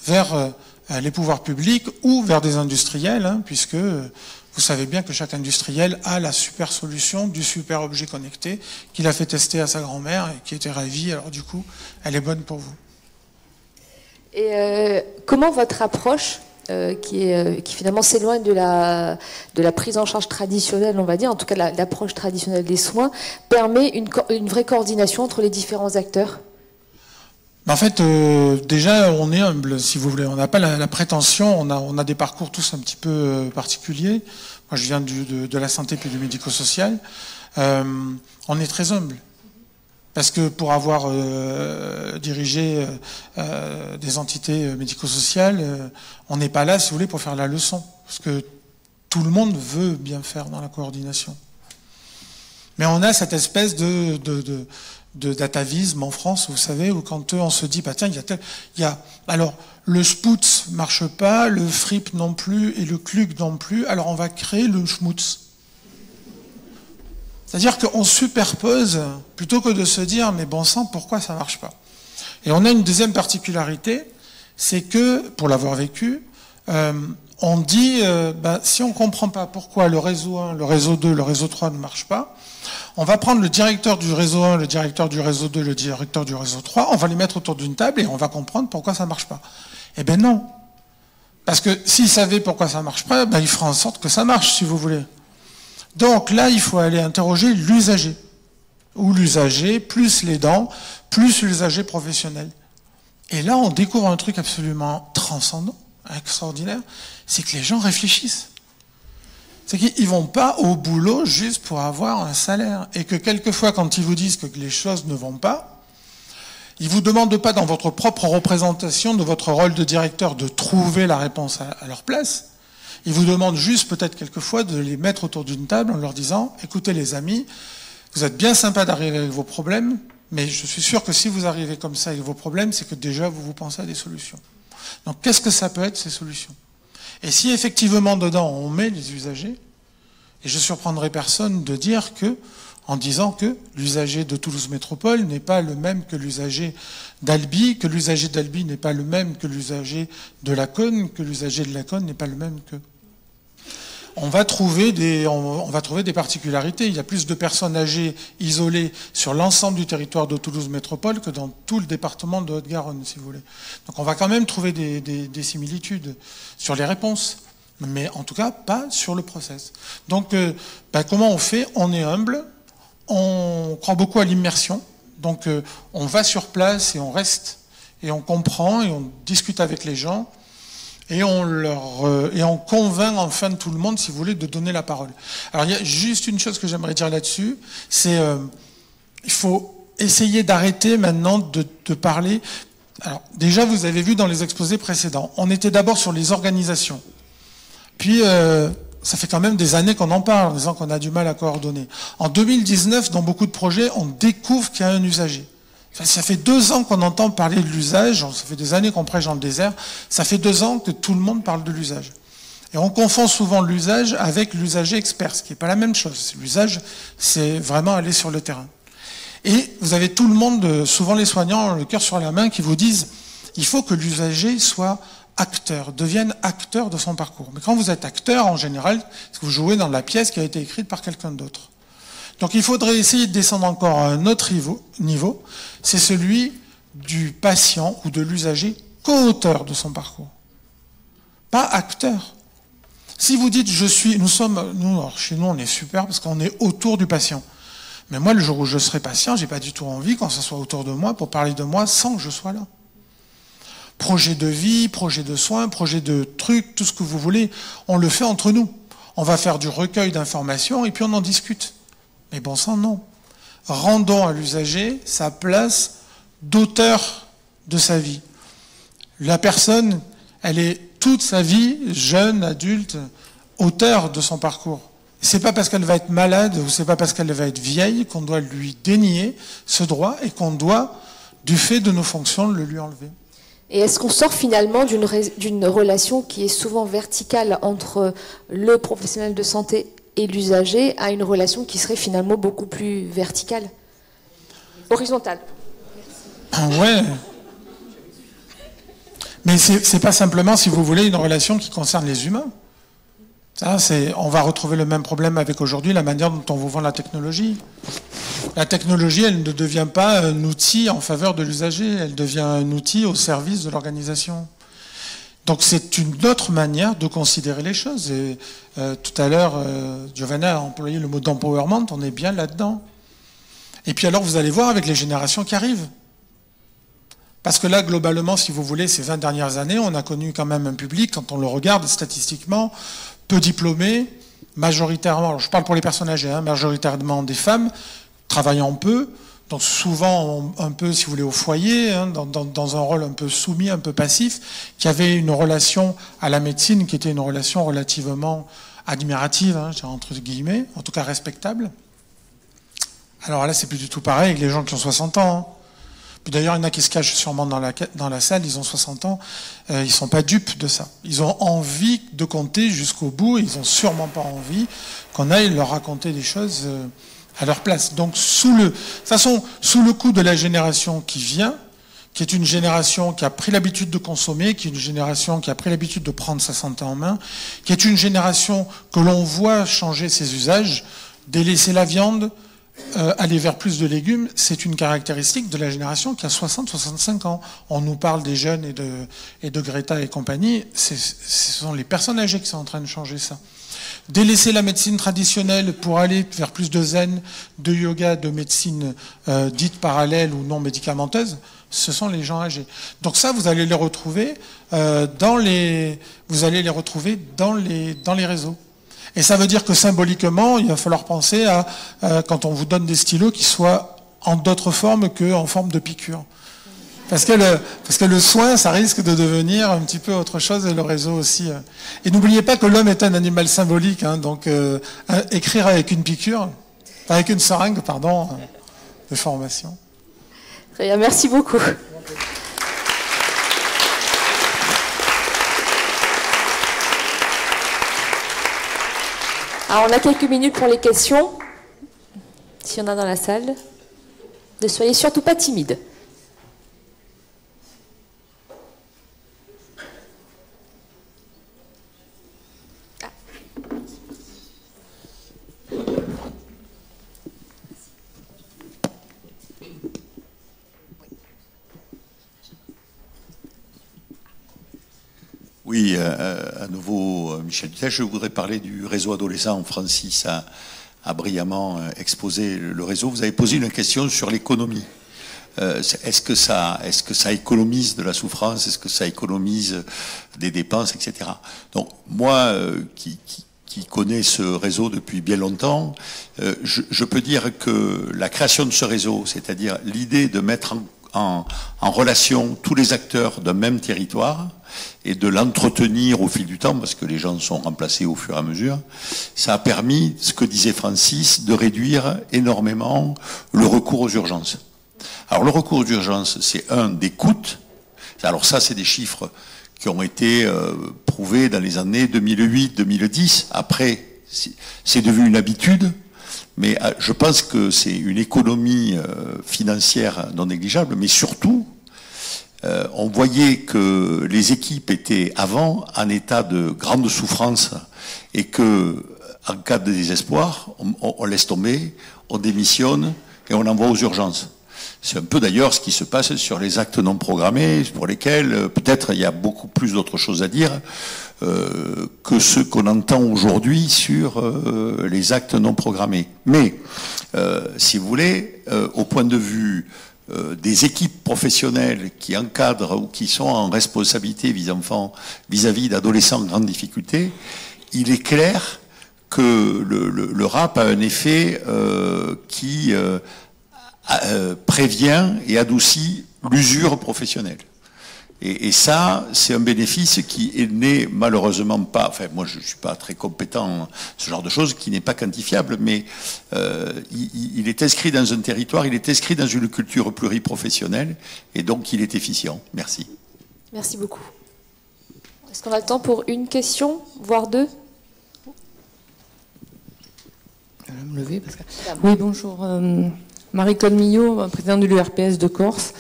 vers les pouvoirs publics ou vers des industriels, hein, puisque vous savez bien que chaque industriel a la super solution du super objet connecté qu'il a fait tester à sa grand-mère et qui était ravie, alors du coup, elle est bonne pour vous. Et comment votre approche, qui finalement s'éloigne de la prise en charge traditionnelle, on va dire, en tout cas l'approche traditionnelle des soins, permet une vraie coordination entre les différents acteurs ? En fait, déjà, on est humble, si vous voulez. On n'a pas la prétention, on a des parcours tous un petit peu particuliers. Moi, je viens de la santé puis du médico-social. On est très humble. Parce que pour avoir dirigé des entités médico-sociales, on n'est pas là, si vous voulez, pour faire la leçon. Parce que tout le monde veut bien faire dans la coordination. Mais on a cette espèce d'atavisme en France, vous savez, où quand on se dit, bah tiens, alors le Sputz marche pas, le FRIP non plus et le CLUG non plus, alors on va créer le Schmutz. C'est-à-dire qu'on superpose plutôt que de se dire, mais bon sang, pourquoi ça marche pas? Et on a une deuxième particularité, c'est que, pour l'avoir vécu, on dit, si on comprend pas pourquoi le réseau 1, le réseau 2, le réseau 3 ne marche pas, on va prendre le directeur du réseau 1, le directeur du réseau 2, le directeur du réseau 3, on va les mettre autour d'une table et on va comprendre pourquoi ça ne marche pas. Eh bien non. Parce que s'ils savaient pourquoi ça ne marche pas, ils feraient en sorte que ça marche, si vous voulez. Donc là, il faut aller interroger l'usager. Ou l'usager, plus l'aidant, plus l'usager professionnel. Et là, on découvre un truc absolument transcendant, extraordinaire, c'est que les gens réfléchissent. C'est qu'ils ne vont pas au boulot juste pour avoir un salaire. Et que quelquefois, quand ils vous disent que les choses ne vont pas, ils ne vous demandent pas dans votre propre représentation de votre rôle de directeur de trouver la réponse à leur place. Ils vous demandent juste peut-être quelquefois de les mettre autour d'une table en leur disant « Écoutez les amis, Vous êtes bien sympa d'arriver avec vos problèmes, mais je suis sûr que si vous arrivez comme ça avec vos problèmes, c'est que déjà vous pensez à des solutions. Donc qu'est-ce que ça peut être ces solutions? Et si effectivement dedans on met les usagers, et je surprendrai personne de dire que, en disant que l'usager de Toulouse Métropole n'est pas le même que l'usager d'Albi, que l'usager d'Albi n'est pas le même que l'usager de la Cône, que l'usager de la Cône n'est pas le même que... On va trouver des particularités. Il y a plus de personnes âgées isolées sur l'ensemble du territoire de Toulouse Métropole que dans tout le département de Haute-Garonne, si vous voulez. Donc on va quand même trouver des similitudes sur les réponses, mais en tout cas pas sur le process. Donc comment on fait? On est humble, on croit beaucoup à l'immersion, donc on va sur place et on reste, et on comprend, et on discute avec les gens, et on convainc enfin tout le monde, si vous voulez, de donner la parole. Alors il y a juste une chose que j'aimerais dire là-dessus, c'est il faut essayer d'arrêter maintenant de parler. Alors déjà, vous avez vu dans les exposés précédents, on était d'abord sur les organisations. Puis ça fait quand même des années qu'on en parle, en disant qu'on a du mal à coordonner. En 2019, dans beaucoup de projets, on découvre qu'il y a un usager. Ça fait 2 ans qu'on entend parler de l'usage, ça fait des années qu'on prêche dans le désert, ça fait 2 ans que tout le monde parle de l'usage. Et on confond souvent l'usage avec l'usager expert, ce qui n'est pas la même chose. L'usage, c'est vraiment aller sur le terrain. Et vous avez tout le monde, souvent les soignants, le cœur sur la main, qui vous disent il faut que l'usager soit acteur, devienne acteur de son parcours. Mais quand vous êtes acteur, en général, c'est que vous jouez dans la pièce qui a été écrite par quelqu'un d'autre. Donc il faudrait essayer de descendre encore à un autre niveau, c'est celui du patient ou de l'usager co-auteur de son parcours. Pas acteur. Si vous dites chez nous on est super parce qu'on est autour du patient. Mais moi, le jour où je serai patient, j'ai pas du tout envie qu'on soit autour de moi pour parler de moi sans que je sois là. Projet de vie, projet de soins, projet de trucs, tout ce que vous voulez, on le fait entre nous. On va faire du recueil d'informations et puis on en discute. Mais bon sang, non. Rendons à l'usager sa place d'auteur de sa vie. La personne, elle est toute sa vie, jeune, adulte, auteur de son parcours. C'est pas parce qu'elle va être malade ou c'est pas parce qu'elle va être vieille qu'on doit lui dénier ce droit et qu'on doit, du fait de nos fonctions, le lui enlever. Et est-ce qu'on sort finalement d'une relation qui est souvent verticale entre le professionnel de santé et l'usager à une relation qui serait finalement beaucoup plus verticale, horizontale? Ouais. Mais c'est pas simplement, si vous voulez, une relation qui concerne les humains. Ça, on va retrouver le même problème avec aujourd'hui la manière dont on vous vend la technologie. La technologie, elle ne devient pas un outil en faveur de l'usager, elle devient un outil au service de l'organisation. Donc c'est une autre manière de considérer les choses. Et tout à l'heure, Giovanna a employé le mot d'empowerment, on est bien là-dedans. Et puis alors, vous allez voir avec les générations qui arrivent. Parce que là, globalement, si vous voulez, ces 20 dernières années, on a connu quand même un public, quand on le regarde statistiquement, peu diplômés, majoritairement, alors je parle pour les personnes âgées, majoritairement des femmes, travaillant peu, donc souvent un peu, si vous voulez, au foyer, dans un rôle un peu soumis, un peu passif, qui avait une relation à la médecine qui était une relation relativement admirative, entre guillemets, en tout cas respectable. Alors là, c'est plus du tout pareil avec les gens qui ont 60 ans. Puis d'ailleurs, il y en a qui se cachent sûrement dans la salle, ils ont 60 ans, ils sont pas dupes de ça. Ils ont envie de compter jusqu'au bout, ils ont sûrement pas envie qu'on aille leur raconter des choses à leur place. Donc sous le coup de la génération qui vient, qui est une génération qui a pris l'habitude de consommer, qui est une génération qui a pris l'habitude de prendre sa santé en main, qui est une génération que l'on voit changer ses usages, délaisser la viande, aller vers plus de légumes, c'est une caractéristique de la génération qui a 60-65 ans. On nous parle des jeunes et de Greta et compagnie, ce sont les personnes âgées qui sont en train de changer ça. Délaisser la médecine traditionnelle pour aller vers plus de zen, de yoga, de médecine dite parallèle ou non médicamenteuse, ce sont les gens âgés. Donc ça, vous allez les retrouver dans les réseaux. Et ça veut dire que symboliquement, il va falloir penser à, quand on vous donne des stylos, qui soient en d'autres formes qu'en forme de piqûre. Parce que le soin, ça risque de devenir un petit peu autre chose, et le réseau aussi. Et n'oubliez pas que l'homme est un animal symbolique, donc écrire avec une piqûre, Avec une seringue, pardon, de formation. Très bien, merci beaucoup. Alors, on a quelques minutes pour les questions. S'il y en a dans la salle, ne soyez surtout pas timides. Oui, à nouveau, Michel Dutel, je voudrais parler du réseau adolescent. Francis a brillamment exposé le réseau. Vous avez posé une question sur l'économie. Est-ce que ça économise de la souffrance? Est-ce que ça économise des dépenses, etc. Donc, moi, qui connais ce réseau depuis bien longtemps, je peux dire que la création de ce réseau, c'est-à-dire l'idée de mettre en relation tous les acteurs d'un même territoire et de l'entretenir au fil du temps, parce que les gens sont remplacés au fur et à mesure, ça a permis, ce que disait Francis, de réduire énormément le recours aux urgences. Alors le recours aux urgences, c'est un des coûts. Alors ça, c'est des chiffres qui ont été prouvés dans les années 2008-2010. Après, c'est devenu une habitude. Mais je pense que c'est une économie financière non négligeable, mais surtout, on voyait que les équipes étaient avant en état de grande souffrance et que, en cas de désespoir, on laisse tomber, on démissionne et on envoie aux urgences. C'est un peu d'ailleurs ce qui se passe sur les actes non programmés, pour lesquels peut-être il y a beaucoup plus d'autres choses à dire que ce qu'on entend aujourd'hui sur les actes non programmés. Mais, si vous voulez, au point de vue des équipes professionnelles qui encadrent ou qui sont en responsabilité vis-à-vis d'adolescents en grande difficulté, il est clair que le RAP a un effet qui prévient et adoucit l'usure professionnelle. Et ça, c'est un bénéfice qui n'est malheureusement pas, enfin moi je ne suis pas très compétent en ce genre de choses, qui n'est pas quantifiable, mais il est inscrit dans un territoire, il est inscrit dans une culture pluriprofessionnelle, et donc il est efficient. Merci. Merci beaucoup. Est-ce qu'on a le temps pour une question, voire deux? Je vais me lever parce que... Oui, bonjour. Marie-Claude Millot, présidente de l'URPS de Corse.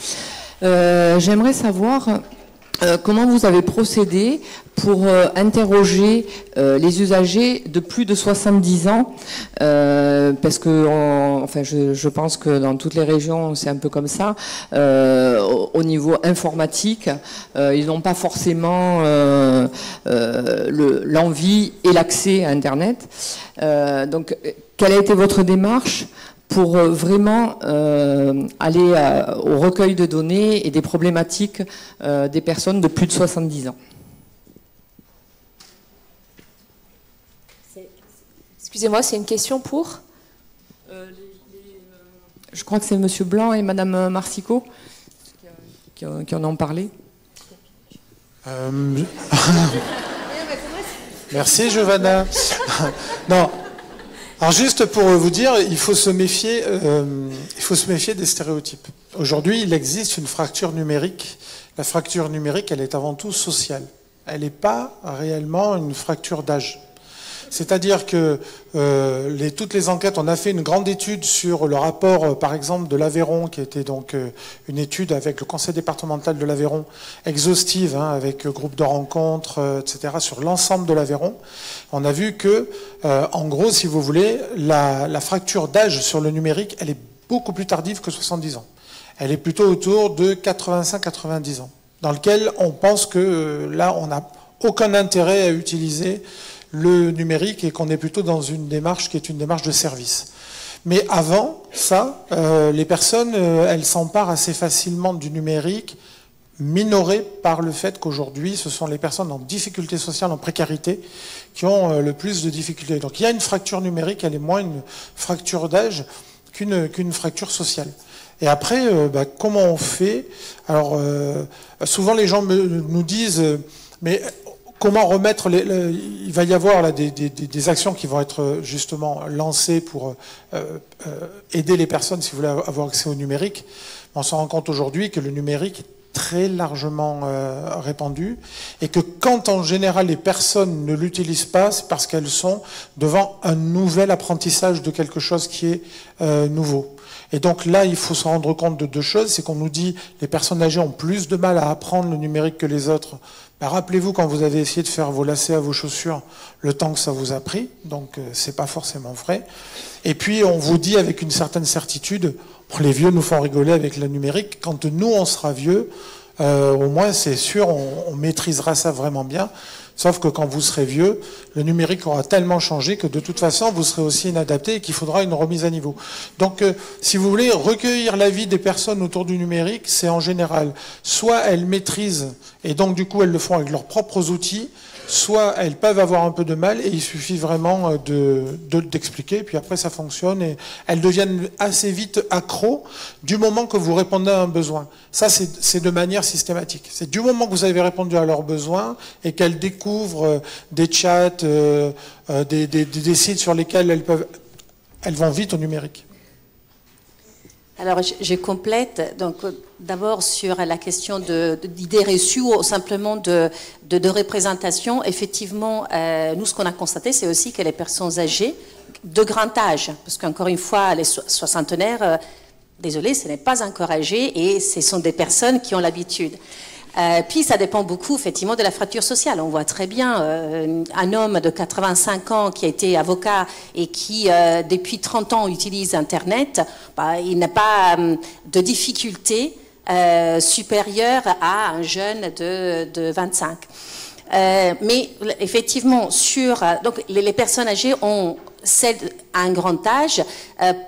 J'aimerais savoir comment vous avez procédé pour interroger les usagers de plus de 70 ans, parce que enfin, je pense que dans toutes les régions c'est un peu comme ça, au niveau informatique, ils n'ont pas forcément l'envie et l'accès à Internet. Donc, quelle a été votre démarche pour vraiment aller au recueil de données et des problématiques des personnes de plus de 70 ans? Excusez-moi, c'est une question pour Je crois que c'est Monsieur Blanc et Madame Marsico qui en ont parlé. Merci, Giovanna. Non. Alors juste pour vous dire, il faut se méfier des stéréotypes. Aujourd'hui, il existe une fracture numérique. La fracture numérique, elle est avant tout sociale. Elle n'est pas réellement une fracture d'âge. C'est-à-dire que toutes les enquêtes, on a fait une grande étude sur le rapport, par exemple, de l'Aveyron, qui était donc une étude avec le conseil départemental de l'Aveyron, exhaustive, hein, avec groupe de rencontres, etc., sur l'ensemble de l'Aveyron. On a vu que, en gros, si vous voulez, la fracture d'âge sur le numérique, elle est beaucoup plus tardive que 70 ans. Elle est plutôt autour de 85-90 ans, dans lequel on pense que là, on n'a aucun intérêt à utiliser le numérique et qu'on est plutôt dans une démarche qui est une démarche de service. Mais avant ça, les personnes, elles s'emparent assez facilement du numérique, minorées par le fait qu'aujourd'hui, ce sont les personnes en difficulté sociale, en précarité, qui ont le plus de difficultés. Donc il y a une fracture numérique, elle est moins une fracture d'âge qu'une fracture sociale. Et après, comment on fait? Alors, souvent les gens nous disent, mais comment remettre il va y avoir là, des actions qui vont être justement lancées pour aider les personnes, si vous voulez avoir accès au numérique. On s'en rend compte aujourd'hui que le numérique est très largement répandu et que quand en général les personnes ne l'utilisent pas, c'est parce qu'elles sont devant un nouvel apprentissage de quelque chose qui est nouveau. Et donc là, il faut se rendre compte de deux choses, c'est qu'on nous dit les personnes âgées ont plus de mal à apprendre le numérique que les autres. Ben, rappelez-vous quand vous avez essayé de faire vos lacets à vos chaussures, le temps que ça vous a pris, donc c'est pas forcément vrai. Et puis on vous dit avec une certaine certitude, les vieux nous font rigoler avec le numérique, quand nous on sera vieux, au moins c'est sûr, on maîtrisera ça vraiment bien. Sauf que quand vous serez vieux, le numérique aura tellement changé que de toute façon, vous serez aussi inadapté et qu'il faudra une remise à niveau. Donc, si vous voulez recueillir l'avis des personnes autour du numérique, c'est en général, soit elles maîtrisent, et donc du coup, elles le font avec leurs propres outils, soit elles peuvent avoir un peu de mal, et il suffit vraiment d'expliquer, puis après ça fonctionne, et elles deviennent assez vite accros du moment que vous répondez à un besoin. Ça, c'est de manière systématique. C'est du moment que vous avez répondu à leurs besoins, et qu'elles découvrent des chats, des sites sur lesquels elles vont vite au numérique. Alors, je complète. Donc, d'abord sur la question d'idées reçues ou simplement de représentation. Effectivement, nous, ce qu'on a constaté, c'est aussi que les personnes âgées de grand âge, parce qu'encore une fois, les soixantenaires, désolé, ce n'est pas encore âgé et ce sont des personnes qui ont l'habitude. Puis ça dépend beaucoup effectivement de la fracture sociale. On voit très bien un homme de 85 ans qui a été avocat et qui depuis 30 ans utilise Internet, il n'a pas de difficulté supérieure à un jeune de 25. Mais effectivement, donc les personnes âgées celles à un grand âge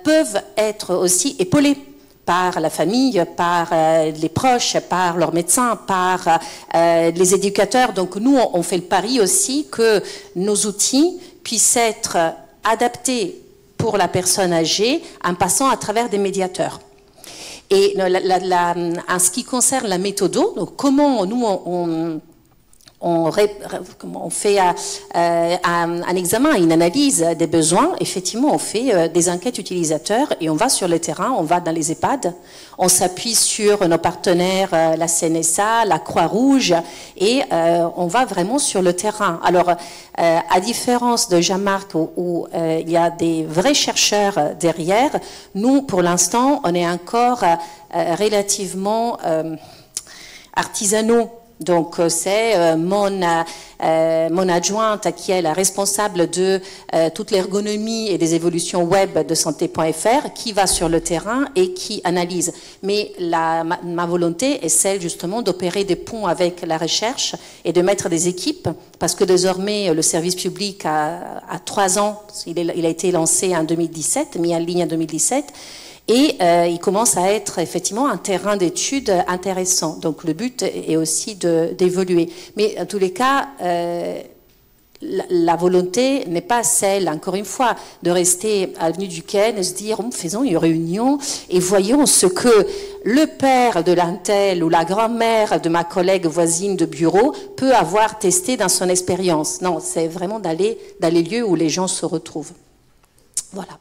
peuvent être aussi épaulées par la famille, par les proches, par leurs médecins, par les éducateurs. Donc nous, on fait le pari aussi que nos outils puissent être adaptés pour la personne âgée en passant à travers des médiateurs. Et en ce qui concerne la méthode, donc comment nous, on fait un examen, une analyse des besoins. Effectivement, on fait des enquêtes utilisateurs et on va sur le terrain, on va dans les EHPAD, on s'appuie sur nos partenaires, la CNSA, la Croix-Rouge, et on va vraiment sur le terrain. Alors, à différence de Jean-Marc, où il y a des vrais chercheurs derrière, nous, pour l'instant, on est encore relativement artisanaux. Donc c'est mon adjointe qui est la responsable de toute l'ergonomie et des évolutions web de santé.fr qui va sur le terrain et qui analyse. Mais ma volonté est celle justement d'opérer des ponts avec la recherche et de mettre des équipes parce que désormais le service public a 3 ans, il a été lancé en 2017, mis en ligne en 2017. Et il commence à être effectivement un terrain d'études intéressant. Donc le but est aussi d'évoluer. Mais en tous les cas, la volonté n'est pas celle, encore une fois, de rester à l'avenue du Ken et se dire faisons une réunion et voyons ce que le père de l'intel ou la grand-mère de ma collègue voisine de bureau peut avoir testé dans son expérience. Non, c'est vraiment d'aller dans les lieux où les gens se retrouvent. Voilà.